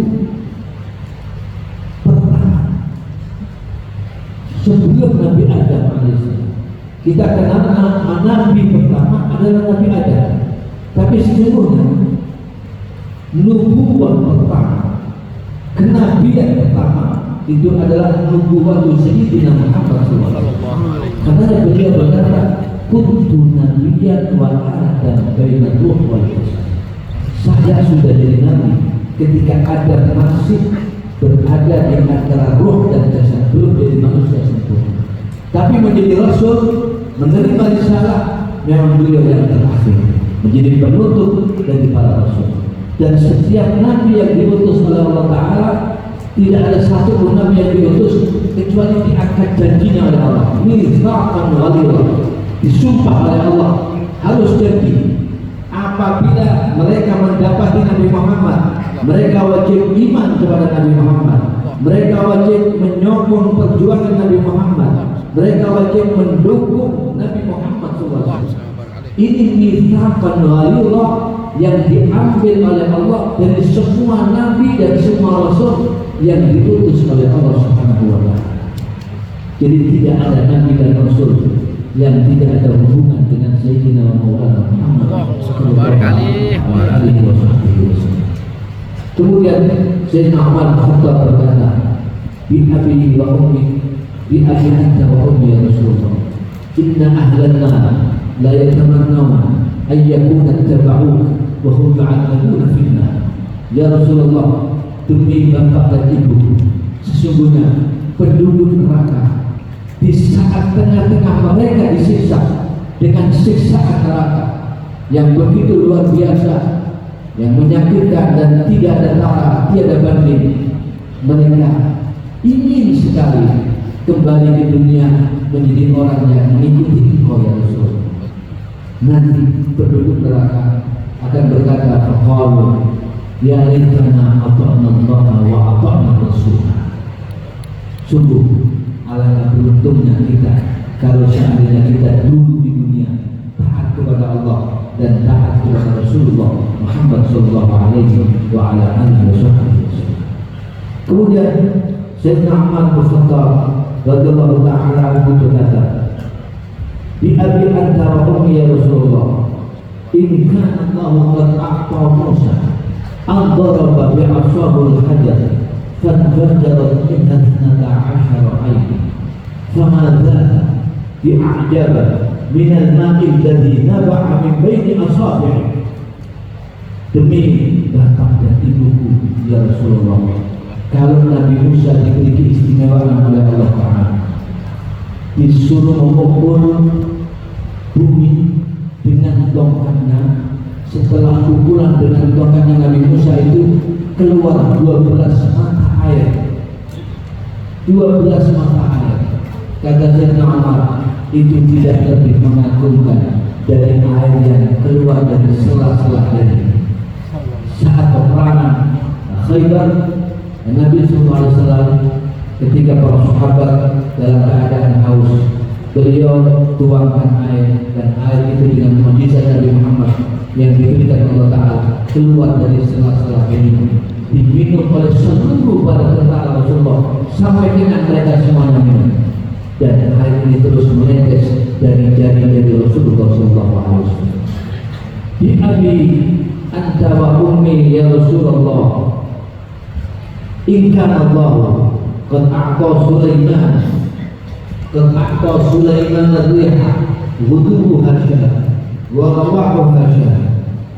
pertama, sebelum Nabi Adam alaihissalam. Kita kenal Nabi pertama adalah Nabi Adam, tapi sesungguhnya nubuwah pertama, kenabian pertama itu adalah nubuwah Sayyidina Muhammad SAW. Karena beliau berkata, "Kuntu nabiyyan wa Adam baina ruh wal jasad." Saya sudah jadi nabi ketika Adam masih berada di antara ruh dan jasad, belum jadi manusia sempurna. Tapi menjadi rasul, menerima risalah, memang beliau yang terakhir, menjadi penutup dari para rasul. Dan setiap nabi yang diutus oleh Allah Ta'ala, tidak ada satu pun nabi yang diutus kecuali diangkat janjinya oleh Allah. Mitsaqan ghalidha, disumpah oleh Allah harus janji. Apabila mereka mendapati Nabi Muhammad, mereka wajib iman kepada Nabi Muhammad, mereka wajib menyokong perjuangan Nabi Muhammad, mereka wajib mendukung Nabi Muhammad SAW. Ini mitsaqan ghalidha yang diambil oleh Allah dari semua nabi dan semua rasul yang diutus oleh Allah Subhanahu wa Ta'ala. Jadi tidak ada nabi dan rasul yang tidak ada hubungan dengan Sayyidina Maulana Muhammad sallallahu alaihi wasallam. Kemudian Sayyidina Umar Khattab berkata, bi abi wa ummi, bi abi anta wa ummi ya Rasulullah, inna ahlan nar la yatamannawna an yakuna ittaba'uk wa hum ya'lamuna finna. Ya Rasulullah, demi bapak dan ibu, sesungguhnya penduduk neraka di saat tengah-tengah mereka disiksa dengan siksaan neraka yang begitu luar biasa, yang menyakitkan dan tidak ada tara, tiada banding, mereka ingin sekali kembali di dunia menjadi orang yang mengikuti Engkau ya Rasul. Nanti penduduk neraka akan berkata, faqalu ya laitana ata'na Allah wa ata'na Rasulullah. Sungguh alangkah beruntungnya kita kalau seandainya kita dulu di dunia taat kepada Allah dan taat kepada Rasulullah Muhammad sallallahu alaihi wa ala alihi wasallam. Kemudian Sayyidina Umar bin Khattab radhiyallahu ta'ala anhu berkata, bi abi anta wa ummi ya Rasulullah, in kana Allah qad a'ta Musa an daraba bi ashabul hajar فانفجرت منها 12 عين فما ذاك بأعجب من الماء الذي نبع من بين أصابعه. Demi bapak dan ibuku ya Rasulullah, kalau Nabi Musa diberi keistimewaan oleh Allah Ta'ala, disuruh memukul bumi dengan tongkatnya, setelah pukulan dengan tongkatnya Nabi Musa itu keluar 12 mata air, 12 mata air. Kata Sayyidina Umar, itu tidak lebih mengagumkan dari air yang keluar dari sela-sela ini. Saat peperangan Khaybar, Nabi SAW ketika para sahabat dalam keadaan haus, beliau tuangkan air, dan air itu dengan mukjizat Nabi Muhammad yang diberikan Allah Ta'ala keluar dari sela-sela ini, diminum oleh seluruh para tentara Rasulullah sampai dengan mereka semuanya minum, dan air ini terus menetes dari jari-jari Rasulullah SAW. Bi abi anta wa ummi ya Rasulullah, in kana Allah qad a'ta Sulaiman ar-riha wudu'uha syah wa rawahuha syah,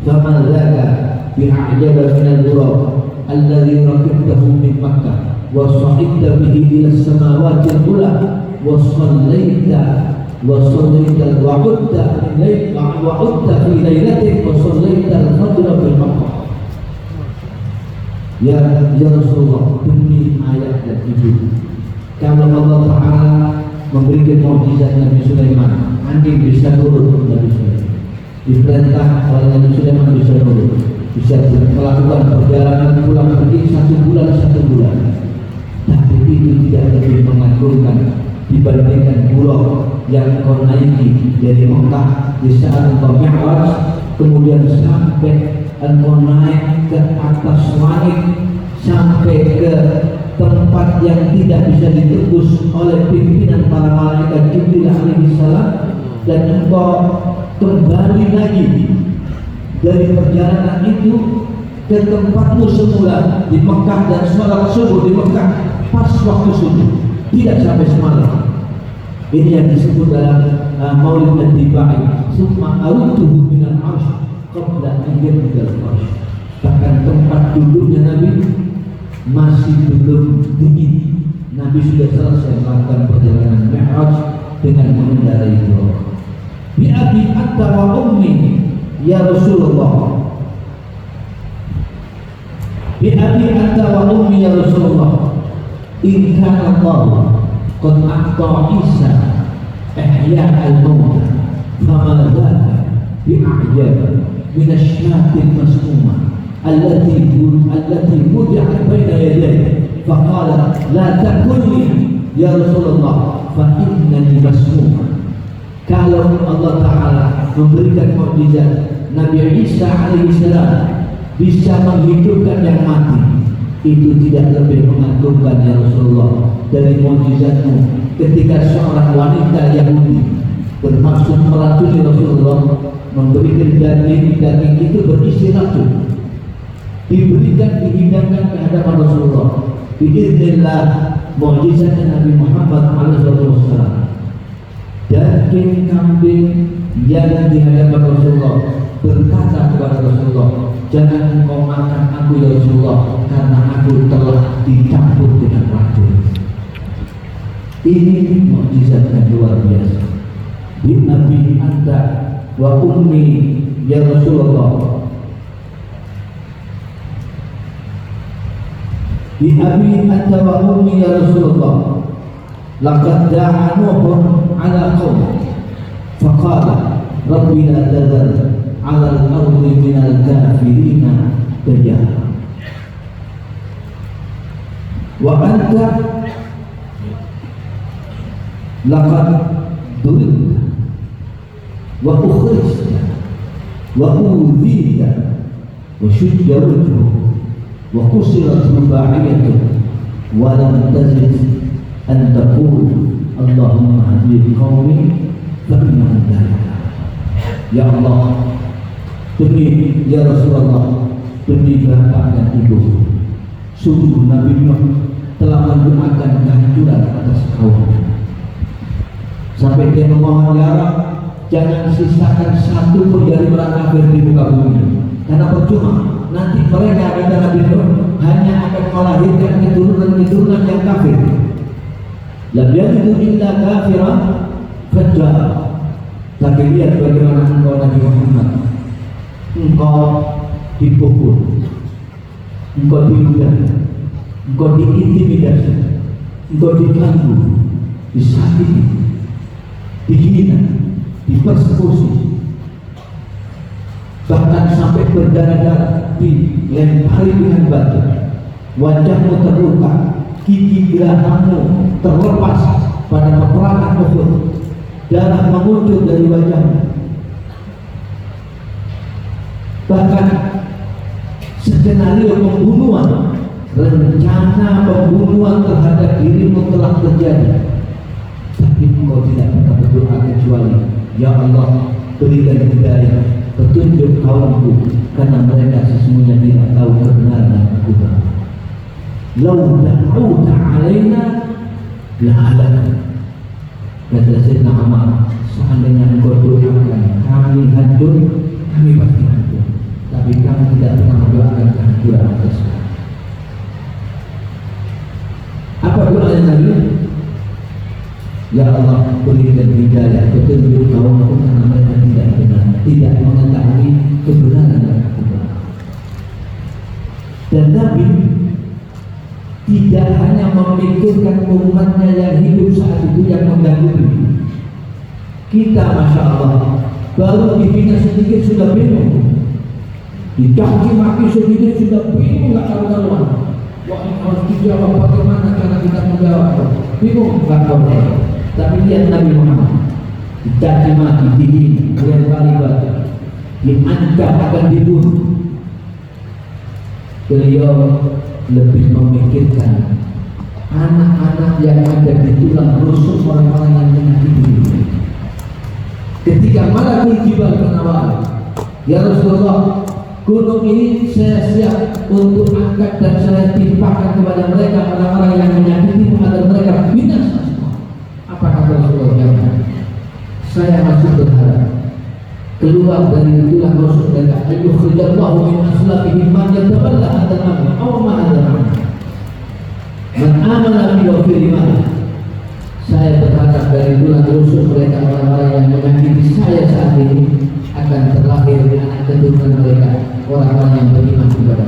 fama dzaka bi'a'jaba min al-ghurab alladhi rakibtahu min Makkah wa sa'idta bihi ila as-samawati al-ula wa sallaita wa udta fi lailatik wa sallaita al-fajr bil Makkah. Ya Rasulullah, demi ayah dan ibu, kalau Allah Ta'ala memberikan mukjizat Nabi Sulaiman, angin bisa turun Nabi Sulaiman, diperintah oleh Nabi Sulaiman bisa turun, bisa melakukan perjalanan pulang pergi 1 bulan, tapi itu tidak lebih mengagumkan dibandingkan pulau yang kau naiki dari Mekah di saat engkau Mi'raj, kemudian sampai engkau naik ke atas langit sampai ke tempat yang tidak bisa ditembus oleh pimpinan para malaikat Jibril alaihi salam, dan engkau kembali lagi dari perjalanan itu ke tempatmu semula di Mekah, dan sholat subuh di Mekah pas waktu subuh, tidak sampai semalam. Ini yang disebut dalam Maulid Ad-Dibai, summa arudtuhu minal arsh qabla an yabdal arsh. Bahkan tempat duduknya Nabi masih belum dingin, Nabi sudah selesai melakukan perjalanan Mi'raj dengan mengendarai Buraq. bi abi anta wa ummi ya Rasulullah, bi abi anta wa ummi ya Rasulullah, in kana Allah qad a'ta Isa ihya al-maut fama dzaka bi'ajab min asy-syati al-masmumah allati wudi'at baina yadayhi faqala la takulni ya Rasulullah fa innani masmumah. Kalau Allah Ta'ala memberikan mukjizat Nabi Isa alaihissalam bisa menghidupkan yang mati, itu tidak lebih mengagumkan ya Rasulullah dari mukjizatmu ketika seorang wanita Yahudi bermaksud meracuni Rasulullah, memberikan daging itu berisi racun, dihidangkan ke hadapan Rasulullah. Biiznillah mukjizatnya Nabi Muhammad SAW, daging kambing yang di hadapan Rasulullah berkata kepada Rasulullah, jangan engkau makan aku ya Rasulullah, karena aku telah dicampur dengan racun. Ini mukjizat yang luar biasa. Bi abi anta wa ummi ya Rasulullah, bi abi anta wa ummi ya Rasulullah, laqad da'a Nuhun ala qaum faqala rabbi la tadhar ala al-ardi min al-kafirina dayyara wa anta laqad duribta wa ukhrijta wa udhita wa shujja wajhuka wa qusirat ruba'iyatuka wa lam tazid an taqul Allahumma hadi qaumi fa innahum la ya'lamun. Ya Allah, demi ya Rasulullah, demi bapak dan ibu, sungguh Nabi Nuh telah mendoakan kehancuran atas kaum, sampai dia memohon, ya Rabb, jangan sisakan satu pun dari orang kafir di muka bumi, karena percuma nanti mereka kata Nabi Nuh hanya akan melahirkan keturunan-keturunan yang kafir. Lam yalidu illa kafiran fajjar. Tapi lihat bagaimana engkau Nabi Muhammad, engkau dipukul, engkau diludahi, engkau diintimidasi, engkau diganggu, disakiti, dihina, dipersekusi, bahkan sampai berdarah-darah, dilempari dengan batu, wajahmu terluka, gigi gerahmu terlepas pada peperangan Uhud, darah mengucur dari wajahmu. Bahkan skenario pembunuhan, rencana pembunuhan terhadap dirimu telah terjadi, tapi engkau tidak pernah berdoa kecuali, ya Allah, berikan hidayah, petunjuk kaumku, karena mereka sesungguhnya tidak tahu kebenaran dan kekuatan. Lau da'uta alaina la'alana, kata Sayyidina Umar, seandainya engkau doakan kami hancur, kami pasti hancur, tapi kami tidak pernah mendoakan kehancuran atas kami. Apa doa Nabi? Ya Allah, berikan hidayah, petunjuk kaumku, karena mereka tidak benar, tidak mengetahui kebenaran dan kekuatan. Dan Nabi tidak hanya memikirkan umatnya yang hidup saat itu yang mengganggu diri. Kita Masya Allah baru dibina sedikit sudah bingung, dicaci maki sedikit sudah bingung, nggak tahu karuan. Wah, ini harus dijawab bagaimana cara kita menjawab, bingung nggak tahu. Tapi lihat Nabi Muhammad dicaci maki, dihina, dilempari batu, diancam akan dibunuh. Beliau lebih memikirkan anak-anak yang ada di tulang rusuk orang-orang yang menyakiti diri. Ketika Malakul Jibal menawari, ya Rasulullah, gunung ini saya siap untuk angkat dan saya timpakan kepada mereka orang-orang yang menyakitimu agar mereka binasa semua. Apa kata Rasulullah? Saya masih berharap keluar dari tulang rusuk mereka, ayyukhrijallahu min aslabihim man yatawalla hadal amr aw ma hadal amr man amana bi wa fi iman. Saya berharap dari tulang rusuk mereka orang-orang yang menyakiti saya saat ini akan terlahir anak keturunan mereka, orang-orang yang beriman kepada.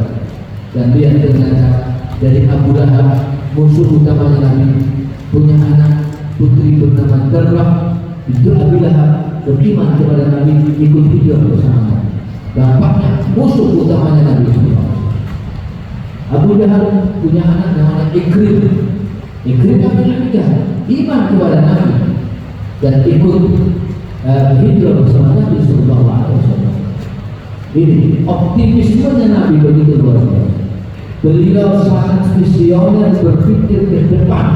Dan dia ternyata dari Abu Lahab, musuh utamanya Nabi, punya anak putri bernama Darrah. Itu Abu Lahab beriman kepada Nabi, ikut hijrah bersama. Bapaknya musuh utamanya Nabi. Abu Lahab punya anak namanya Ikrimah. Ikrimah bin Abi Jahal iman kepada Nabi dan ikut hijrah bersama Nabi Sallallahu Alaihi Wasallam. Ini optimismenya Nabi begitu luar biasa. Beliau sangat visioner, berpikir ke depan.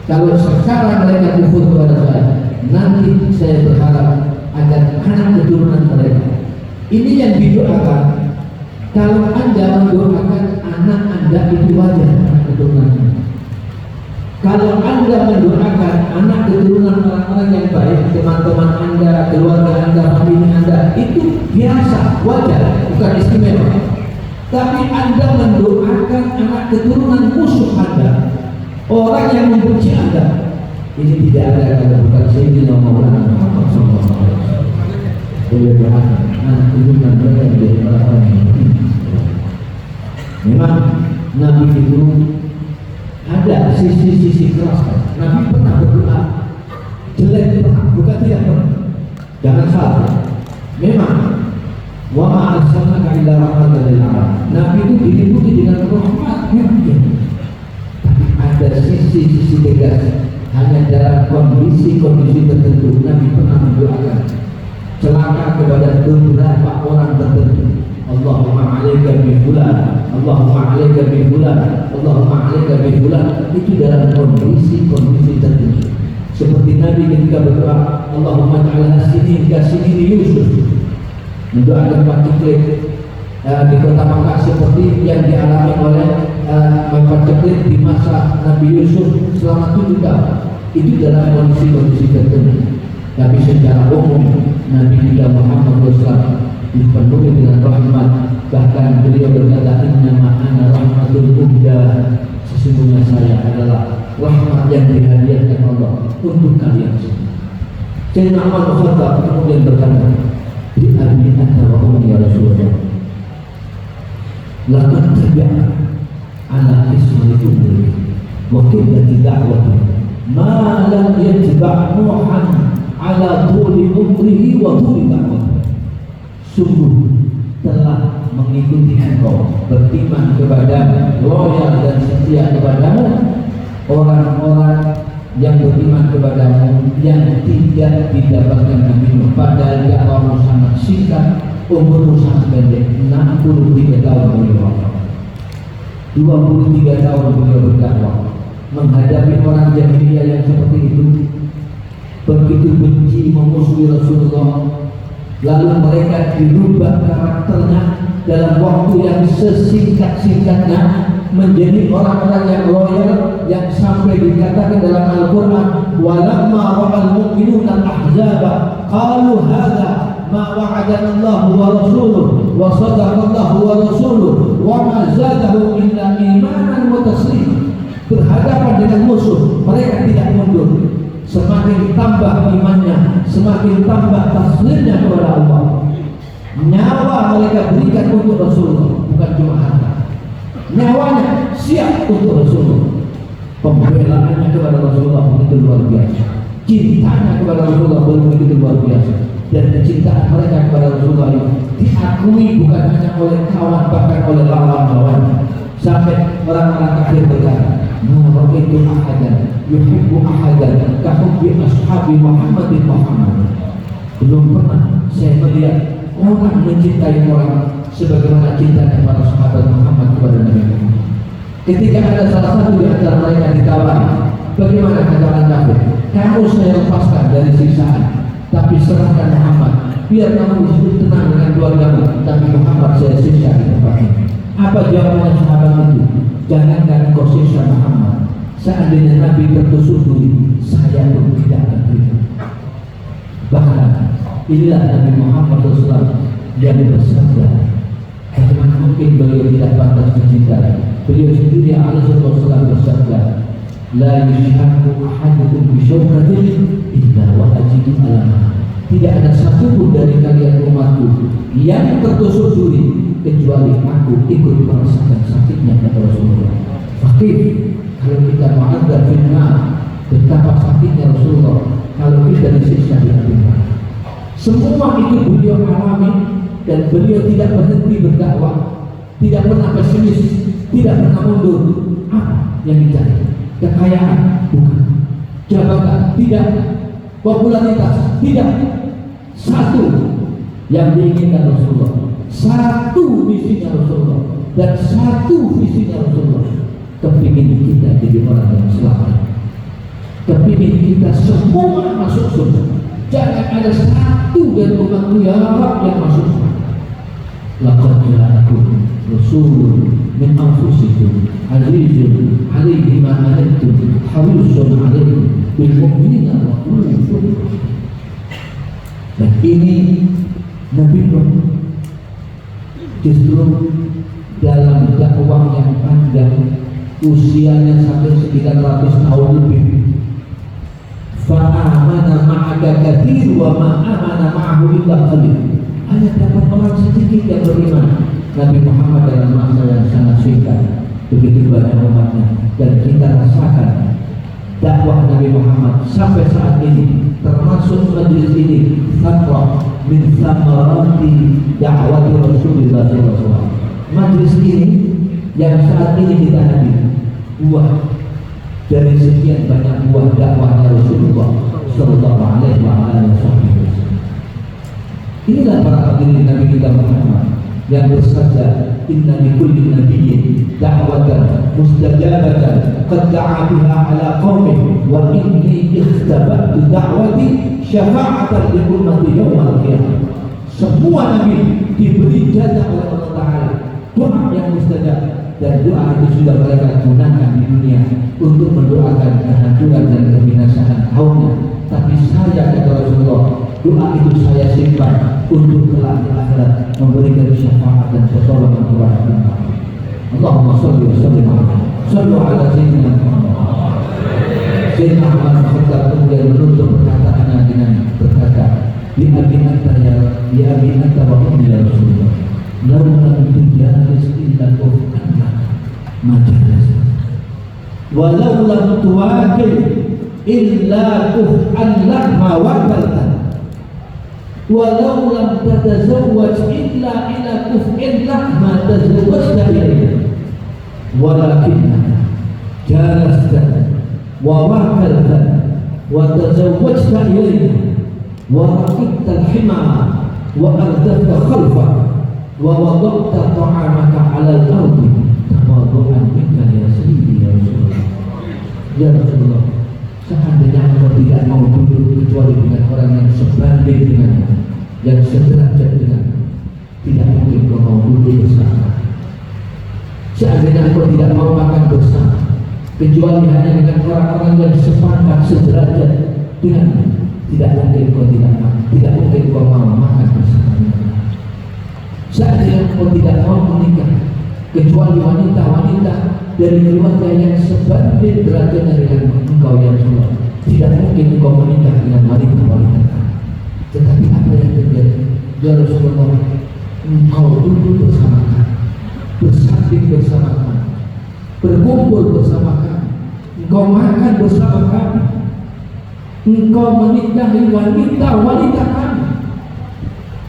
Kalau sekarang mereka kufur kepada saya, nanti saya berharap agar anak keturunan mereka. Ini yang didoakan. Kalau Anda mendoakan anak Anda itu wajar, anak keturunan. Kalau Anda mendoakan anak keturunan orang-orang yang baik, teman-teman Anda, keluarga Anda, famili Anda, itu biasa, wajar, bukan istimewa. Tapi Anda mendoakan anak keturunan musuh Anda, orang yang membenci Anda, ini tidak ada kalau bukan Sayyidina Maulana Muhammad SAW. Boleh doakan anak keturunan mereka menjadi orang-orang yang benci. Memang Nabi itu ada sisi-sisi keras. Nabi pernah berdoa jelek, pernah, bukan tidak pernah. Jangan salah. Memang wa ma arsalnaka illa rahmatan lil alamin. Nabi itu diliputi dengan rahmat. Tapi ada sisi-sisi tegas. Hanya dalam kondisi-kondisi tertentu Nabi pernah mendoakan celaka kepada beberapa orang tertentu. Allahumma alaika bi fulan, Allahumma alaika bi fulan, Allahumma alaika bi fulan. Itu dalam kondisi-kondisi tertentu. Seperti Nabi ketika berdoa, Allahumma ja'alna sinin ka sinin Yusuf, mendoakan paceklik di kota Makkah seperti yang dialami oleh paceklik di masa Nabi Yusuf selama 7 tahun. Itu dalam kondisi-kondisi tertentu. Tapi secara umum Nabi kita Muhammad SAW dipenuhi dengan rahmat. Bahkan beliau berkata, innama ana rahmatul muhdah, sesungguhnya saya adalah rahmat yang dihadiahkan Allah untuk kalian semua. Sayyidina Umar bin Khattab kemudian berkata, bi abi anta wa ummi ya Rasulullah, laqad tabi'a ala ismi ummi wa qillati da'wati ma lam yatba' Nuhan ala tuli umrihi wa tuli da'wati. Sungguh telah mengikuti engkau, beriman kepadamu, loyal dan setia kepadamu orang-orang yang beriman kepadamu yang tidak didapatkan Nabi Nuh. Padahal dakwamu sangat singkat, umurmu sangat pendek, 63 tahun beliau. 23 tahun beliau berdakwah menghadapi orang jahiliyah yang seperti itu, begitu benci memusuhi Rasulullah. Lalu mereka dirubah karakternya dalam waktu yang sesingkat-singkatnya menjadi orang-orang yang loyal, yang sampai dikatakan dalam Al-Quran, walamma ra'al mu'minuna al-ahzaba qalu hadza ma wa'adana Allah wa rasuluhu wa sadaqa Allah wa rasuluhu wa ma zadahum illa imanan wa taslima. Berhadapan dengan musuh, mereka tidak mundur. Semakin tambah imannya, semakin tambah taslimnya kepada Allah. Nyawa mereka berikan untuk Rasulullah, bukan cuma harta. Nyawanya siap untuk Rasulullah. Pembelaannya kepada Rasulullah begitu luar biasa. Cintanya kepada Rasulullah begitu luar biasa. Dan kecintaan mereka kepada Rasulullah itu diakui bukan hanya oleh kawan, bahkan oleh lawan-lawan. Sampai orang-orang kafir berkata, ma ra'aitu ahadan yuhibbu ahadan ka hubbi ashabi Muhammadin Muhammad. Belum pernah saya melihat orang mencintai orang sebagaimana cintanya para sahabat Muhammad kepada Nabi Muhammad. Ketika ada salah satu di antara mereka ditawari, bagaimana kata orang kafir? Kamu saya lepaskan dari siksaan, tapi serahkan Muhammad, biar kamu hidup tenang dengan keluargamu, tapi Muhammad saya siksa di tempat ini. Apa jawabannya sahabat itu? Jangankan kau siksa Muhammad, seandainya Nabi tertusuk duri, saya pun tidak akan terima. Bahkan inilah Nabi Muhammad SAW yang bersabda, bagaimana mungkin beliau tidak pantas mencintai? Beliau sendiri alaihi wasallam bersabda, La yushaku ahadukum bisyaukatin illa wa ajidu alama. Tidak ada satupun dari kalian umatku yang tertusuk duri kecuali aku ikut merasakan sakitnya, kata Rasulullah. Fakir kalau kita ma'adzab finna, betapa sakitnya Rasulullah kalau kita disiksa di api neraka. Semua itu beliau alami dan beliau tidak berhenti berdakwah, tidak pernah pesimis, tidak pernah mundur. Apa yang dicari? Kekayaan? Bukan. Jabatan? Tidak. Popularitas? Tidak. Satu yang diinginkan Rasulullah, satu visinya Rasulullah, dan satu visinya Rasulullah. Kepingin kita jadi orang yang selamat, kepingin kita semua masuk surga. Jangan ada satu dari umatku ya Rabb yang masuk surga. Laqad ja'akum rasulun min anfusikum azizun 'alaihi ma 'anittum harisun 'alaikum bil mu'minina ra'ufur rahim. Dan ini Nabi Nuh justru dalam dakwah yang panjang, usianya sampai 900 tahun lebih, fa'amana ma'aka kathir wa ma'amana ma'ahu illa qalil. Hanya dapat orang sedikit yang beriman. Nabi Muhammad dalam masa yang sangat singkat begitu banyak umatnya, dan kita rasakan dakwah Nabi Muhammad sampai saat ini, termasuk majlis ini, samra min samarati da'wati Rasulullah SAW. Majlis ini yang saat ini kita hadir, buah dari sekian banyak buah dakwahnya Rasulullah Sallallahu Alaihi Wasallam. Inilah para hadirin Nabi kita Muhammad yang bersabda, inna likulli nabiyyin da'watan mustajabatan qad da'a biha ala qaumih wa inni ikhtabatu da'wati syafa'atan li ummati yawmal qiyamah. Semua nabi diberi jatah oleh Allah Ta'ala doa yang mustajab, dan doa itu sudah mereka gunakan di dunia untuk mendoakan kehancuran dan kebinasaan kaumnya. Tapi saya, kata Rasulullah, doa itu saya simpan untuk kelak di akhirat memberikan syafaat dan pertolongan kepada umat. Allahumma shalli wa sallim ala sayyidina Muhammad. Sayyidina Muhammad kemudian menutup perkataannya dengan berkata, bi abi anta wa ummi ya Rasulullah, law lam tujalis illa ufkanna majalis, walau lam tuwakil illa ufkan lahma wakaltan, walau lam tatazawwaj illa ila kuf'in lahma tazawwajta ilayhi, walakinnaka jalasta wa wakalta wa tazawwajta ilayhi wa raqibta al-hima wa ardafta khalfa wa wada'ta ta'amaka 'ala al-ardi tawaddu'an minka ya sayyidi ya Rasulullah. Ya Rasulullah, seandainya engkau tidak mau duduk kecuali dengan orang yang sebanding denganmu, yang sederajat denganmu, tidak mungkin engkau mau duduk bersama. Seandainya engkau tidak mau makan bersama kecuali hanya dengan orang-orang yang sepakat sederajat denganmu, tidak mungkin engkau tidak mungkin engkau mau makan bersama. Seandainya engkau tidak mau menikah kecuali wanita-wanita dari keluarga yang sebanding derajatnya dengan engkau ya Rasulullah, tidak mungkin engkau menikah dengan wanita-wanita. Tetapi apa yang terjadi? Ya Rasulullah, engkau duduk bersama kami, bersanding bersama kami, berkumpul bersama kami, engkau makan bersama kami, engkau menikahi wanita-wanita kami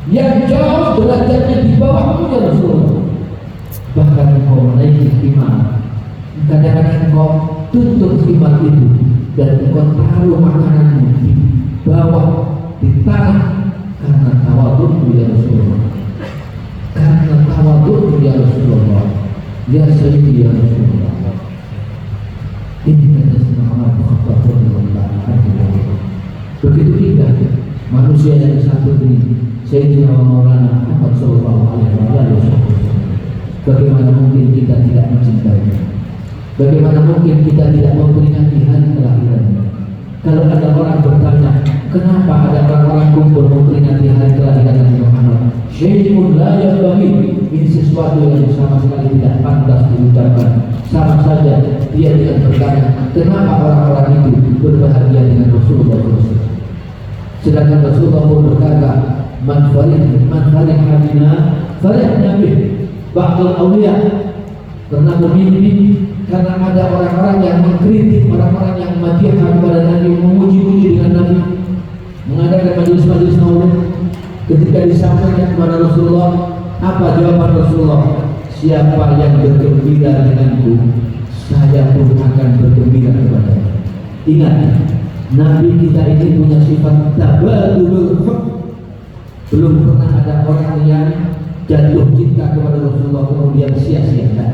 yang jauh derajatnya di bawahmu ya Rasulullah. Bahkan engkau menaiki iman, kadang-kadang engkau tutup iman itu dan engkau taruh makananmu di bawah, di tanah, karena tawadhu'mu ya Rasulullah, karena tawadhu'mu ya Rasulullah, ya Sayyidi ya Rasulullah. Ini kata Sayyidina begitu indah manusia yang satu ini, Sayyidina Maulana Muhammad Sallallahu Alaihi Wasallam. Bagaimana mungkin kita tidak mencintainya? Bagaimana mungkin kita tidak memperingati hari kelahirannya? Kalau ada orang bertanya, kenapa ada orang-orang kumpul memperingati hari kelahiran Nabi Muhammad? Syai'un la yanbaghi, ini sesuatu yang sama sekali tidak pantas diucapkan. sama saja dia dengan bertanya, kenapa orang-orang itu berbahagia dengan Rasulullah SAW? Sedangkan Rasulullah pun berkata, man farihna bina farihna bih. Ba'dul awliya pernah bermimpi karena ada orang-orang yang mengkritik, orang-orang yang madihah kepada Nabi, memuji-muji dengan Nabi, mengadakan majelis-majelis maulid. Ketika disampaikan kepada Rasulullah, apa jawaban Rasulullah? Siapa yang bergembira denganku, saya pun akan bergembira kepadanya. Ingat, Nabi kita ini punya sifat tabadulul hub. Belum pernah ada orang yang jatuh cinta kepada Rasulullah kemudian sia-siakan.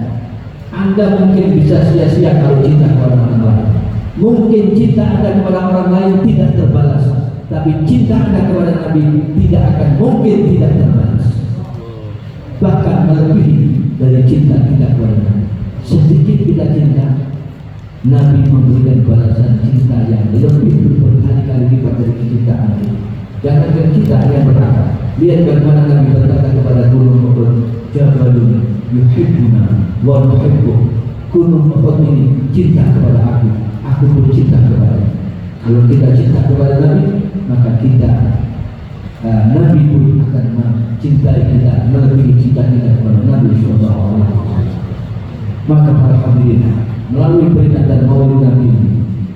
Anda mungkin bisa sia-sia kalau cinta kepada orang lain. Mungkin cinta Anda kepada orang lain tidak terbalas, tapi cinta Anda kepada Nabi tidak akan mungkin tidak terbalas. Bahkan melebihi dari cinta kita kepada Nabi. Sedikit kita cinta, Nabi memberikan balasan cinta yang lebih berkali-kali lipat dari kecintaan kita. Jangan kita yang berakal. Lihat bagaimana Nabi berkata kepada gunung Uhud, Jabalun yuhibbuna wa nuhibbuh. Gunung Uhud ini cinta kepada aku pun cinta kepada. Kalau kita cinta kepada Nabi, maka kita Nabi pun akan mencintai kita melebihi cinta kita kepada Nabi Sallallahu Alaihi Wasallam. Maka para hadirin, melalui peringatan Maulid Nabi,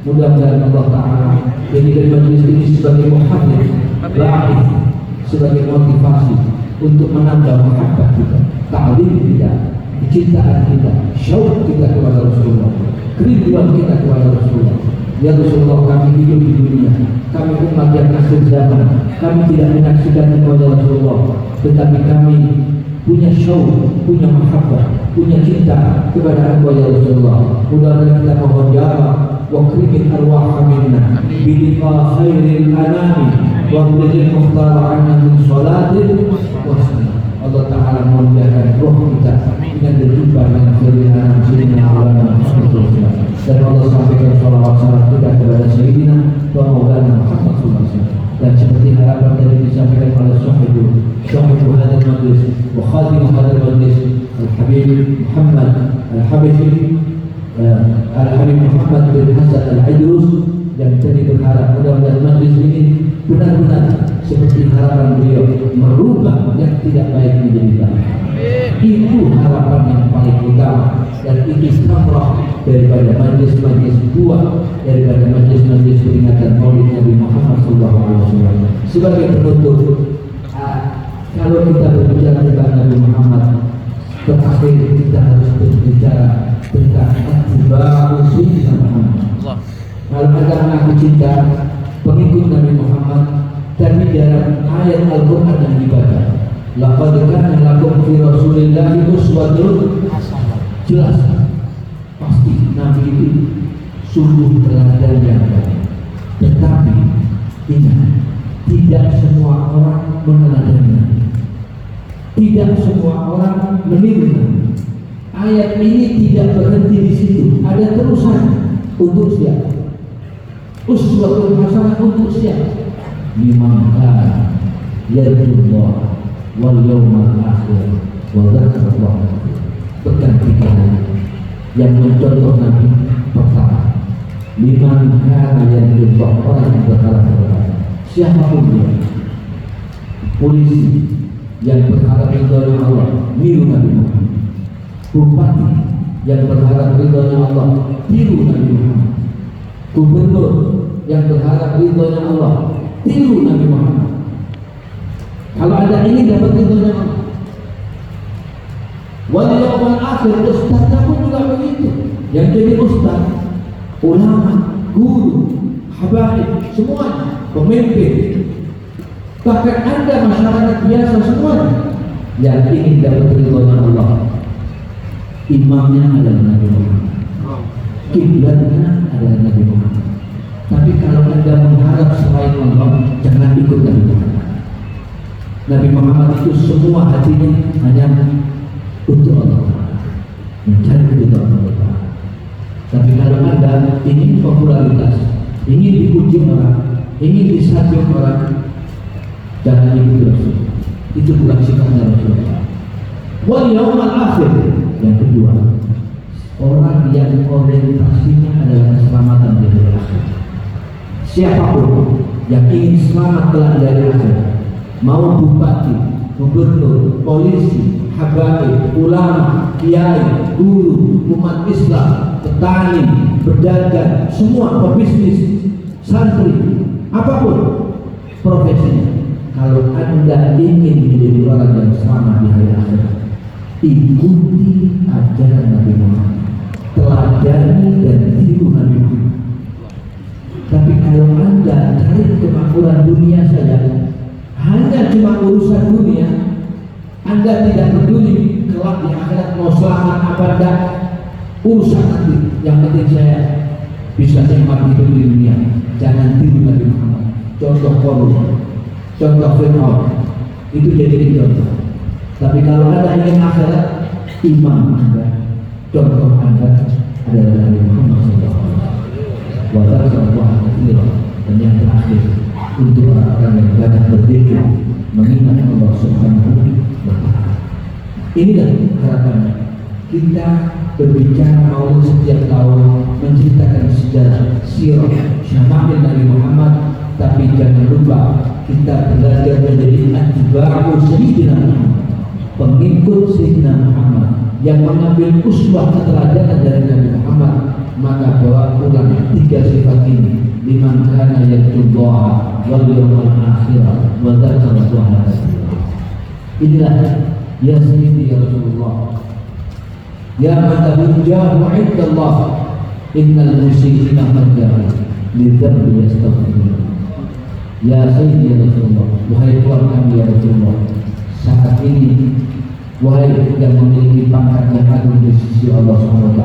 mudah-mudahan Allah Taala jadikan majelis ini sebagai muhabbah, ba'id, sebagai motivasi untuk menambah mahabbah kita, ta'lim kita, kecintaan kita, syauq kita kepada Rasulullah, kerinduan kita kepada Rasulullah. Ya Rasulullah, kami hidup di dunia, kami umat yang akhir zaman, kami tidak menyaksikan kepada Rasulullah, tetapi kami punya syauq, punya mahabbah, punya cinta kepada Engkau ya Rasulullah. Mudah-mudahan kita mohon jawab wa krimin arwah minna bi liqa khairil anami wa bil mukhtar anna min salatin wa salam. Allah Ta'ala memuliakan roh kita dengan berjumpa dengan khairil anam Sayyidina Muhammad SAW, dan Allah sampaikan salawat salam kita kepada Sayyidina wa Maulana Muhammad SAW. Dan seperti harapan tadi disampaikan oleh sahibu hadal majlis wa khadim hadal majlis Al-Habib Muhammad Al-Habib Muhammad bin Hasan Al-Idrus, yang tadi berharap mudah-mudahan majlis ini benar-benar seperti harapan beliau, merubah yang tidak baik menjadi baik. Itu harapan yang paling utama, dan itu samrah daripada majlis-majlis buah, daripada majlis-majlis peringatan Maulid Nabi Muhammad SAW. Sebagai penutup, kalau kita berbicara tentang Nabi Muhammad, terakhir kita harus berbicara tentang atba'u Sayyidina Muhammad. Kalau ada mengaku cinta pengikut Nabi Muhammad, tapi dalam ayat Al-Quran yang dibaca, laqad kana lakum fi Rasulillahi uswatun hasanah, jelas pasti Nabi itu sungguh teladan yang baik. Tetapi ingat, tidak semua orang meneladani Nabi, tidak semua orang meniru Nabi. Ayat ini tidak berhenti di situ, ada terusan. Untuk siapa? Uswatun hasanah untuk siapa? Liman kana yarjullah wal yawmal akhir wa dzakara. Berganti yang mencontoh Nabi. Pertama, liman kana yarjullah, orang yang berharap kepada siapapun dia. Polisi yang berharap ridhonya Allah, niru Nabi Muhammad. Bupati yang berharap ridhonya Allah, tiru Nabi Muhammad. Gubernur yang berharap ridhonya Allah, tiru Nabi Muhammad. Kalau ada ini dapat ridhonya Allah. Wal yawmal akhir, ustaznya pun juga begitu. Yang jadi ustaz, ulama, guru, habaib, semuanya, pemimpin, bahkan Anda masyarakat biasa semuanya yang ingin dapat ridhonya Allah, imamnya adalah Nabi Muhammad, kiblatnya adalah Nabi Muhammad. Tapi kalau Anda mengharap selain Allah, jangan ikut Nabi Muhammad. Nabi Muhammad itu semua hatinya hanya untuk Allah, mencari keridhaan Allah. Tapi kalau Anda ingin popularitas, ingin dipuji orang, ingin disanjung orang, jangan ikut Rasul. Itu bukan sifatnya Rasulullah. Wal yawmal akhir. Yang kedua, orang yang orientasinya adalah keselamatan di akhirat. Siapapun yang ingin selamat kelak dari akhirat, mau bupati, gubernur, polisi, habaib, ulama, kiai, guru, umat Islam, petani, pedagang, semua pebisnis, santri, apapun profesinya, kalau Anda ingin menjadi orang yang selamat di hari akhirat, ikuti ajaran Nabi Muhammad, teladani dan tiru Nabi Muhammad. Tapi kalau Anda cari kemakmuran dunia saja, hanya cuma urusan dunia, Anda tidak peduli kelak di akhirat mau selamat apa enggak, urusan nanti. Yang penting saya bisa nikmat hidup di dunia. Jangan tiru Nabi Muhammad. Contoh Qarun, contoh Fir'aun, itu jadi contoh. Tapi kalau Anda ingin akhirat, imam Anda, contoh Anda adalah Nabi Muhammad SAW. Dan yang terakhir, untuk orang-orang yang banyak berzikir, mengingat Allah Subhanahu wa Ta'ala. Inilah harapannya. Kita berbicara maulid setiap tahun, menceritakan sejarah sirah syama'il Nabi Muhammad, tapi jangan lupa kita belajar menjadi atba'u Sayyidina Muhammad, pengikut Sayyidina Muhammad yang mengambil uswah keteladanan dari Nabi Muhammad. Maka bawa pulang 3 sifat ini: liman kana yarjullaha wal yawmal akhir wa dzakara Allah katsiran. Inilah ya sayyidi ya Rasulullah, ya man tahujjahu 'indallah, innal musyrikina qad ja'u lidzambi yastaghfirun. Ya sayyidi ya Rasulullah, wahai Tuhan kami ya Rasulullah, saat ini wahai yang memiliki pangkat yang agung di sisi Allah SWT,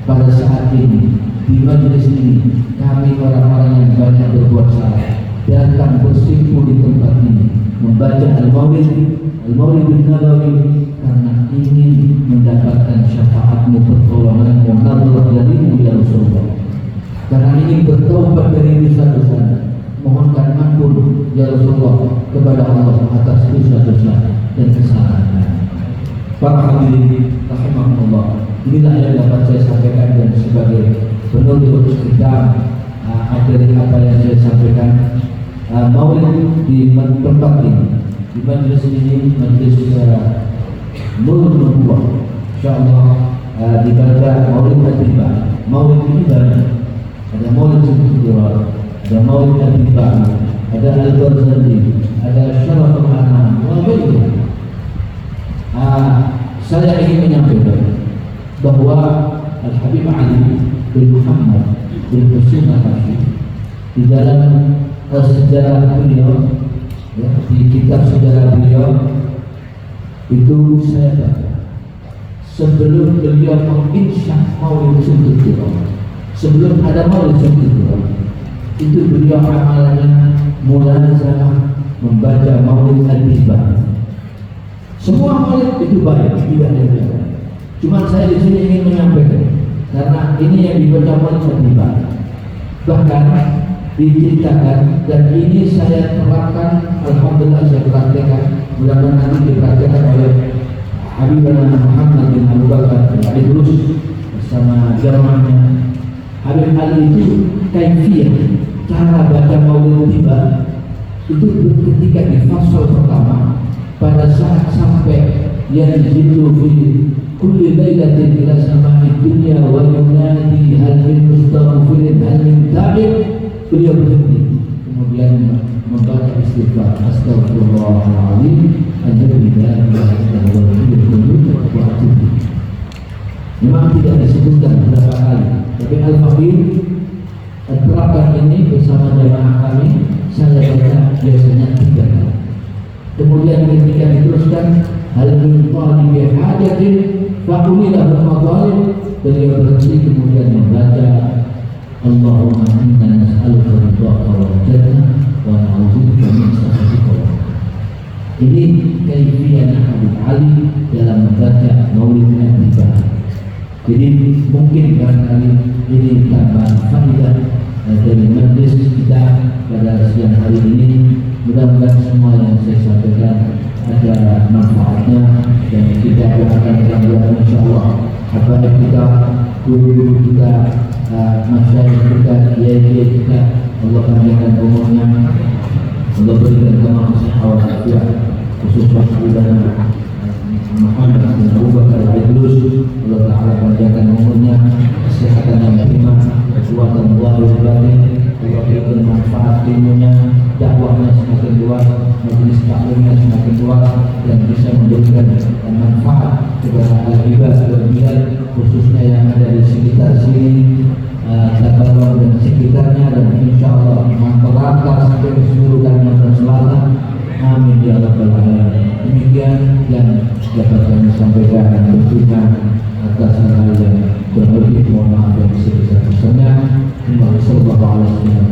pada saat ini di majelis ini kami orang-orang yang banyak berbuat salah datang bersimpuh di tempat ini membaca Al-Maulid Nabawi karena ingin mendapatkan syafaatmu, pertolonganmu, nazarat darimu ya Rasulullah, karena ingin bertaubat dari dosa-dosa. Mohonkan ampun ya Rasulullah kepada Allah atas dosa-dosa dan kesalahan. Para hadirin rahimahullah, inilah yang dapat saya sampaikan, dan sebagai penutup kita dari apa yang saya sampaikan, maulid di tempat ini, di majelis ini, majelis Nurul Nubuwah, insyaallah dibaca maulid Nabi. Maulid ini banyak, ada maulid Syukur, ada maulid Nabi, ada Al-Barzali, ada Syaraful Anam, saya ingin menyampaikan bahwa Al-Habib Ali bin Muhammad bin Husain Al-Hashim di dalam sejarah beliau, ya, di kitab sejarah beliau itu saya baca sebelum beliau menginsya maulid Syukur, sebelum ada maulid Syukur, itu beliau amalannya mulazamah membaca maulid Al-Hibah. Semua maulid itu baik, tidak ada yang. Cuma saya di sini ingin menyampaikan, karena ini yang dibaca maulid Al-Hibah, bahkan diceritakan, dan ini saya terapkan, alhamdulillah saya praktekkan, mudah-mudahan nanti dipraktekkan oleh Habibana Muhammad bin Abu Bakar Idrus bersama jamaahnya. Habib Ali itu kaifiyah cara baca maulid Al-Hibah itu ketika di fasal pertama, pada saat sampai yang jitu fi kulli lailatin ila sama'id dunya wa yunadi hal min mustaghfirin hal min ta'ib, beliau berhenti kemudian membaca istighfar, astagfirullahaladzim, alladzi la ilaha illa huwa. Memang tidak disebutkan berapa kali, tapi Al-Faqih terapkan ini bersama jamaah kami, saya baca biasanya 3 kali. Kemudian ketika diteruskan hal min talibi hajatin faqulilah al-matalib, beliau berhenti kemudian membaca Allahumma inna nas'aluka ridhaka wal jannah wa na'udzubika min sakhatika. Ini kaifiyah Habib Ali dalam membaca maulid Nabi. Jadi mungkin barangkali ini tambahan faidah dari majelis kita pada siang hari ini. Mudah-mudahan semua yang saya sampaikan ada manfaatnya, dan kita akan berlangsung insyaallah. Apa yang kita guru-guru kita, masyarakat kita, kiai-kiai kita, Allah panjangkan umurnya, Allah berikan kemampuan walafiat, khususnya kepada Muhammad bin Abu Bakar Al-Idrus, Allah Ta'ala panjangkan umurnya, kesehatan yang prima, kekuatan zahir batin, Allah berikan manfaat ilmunya, dakwahnya semakin luas, majelis taklimnya semakin luas, dan bisa memberikan manfaat kepada al-ibad wal-bilad, khususnya yang ada di sekitar sini, Tabalong dan sekitarnya, dan insya Allah memperlantar sampai ke seluruh Kalimantan Selatan. Amin ya rabbal alamin. Demikian yang dapat kami sampaikan, dan tentunya atas hal yang kurang lebih mohon maaf yang sebesar-besarnya. Terima kasih.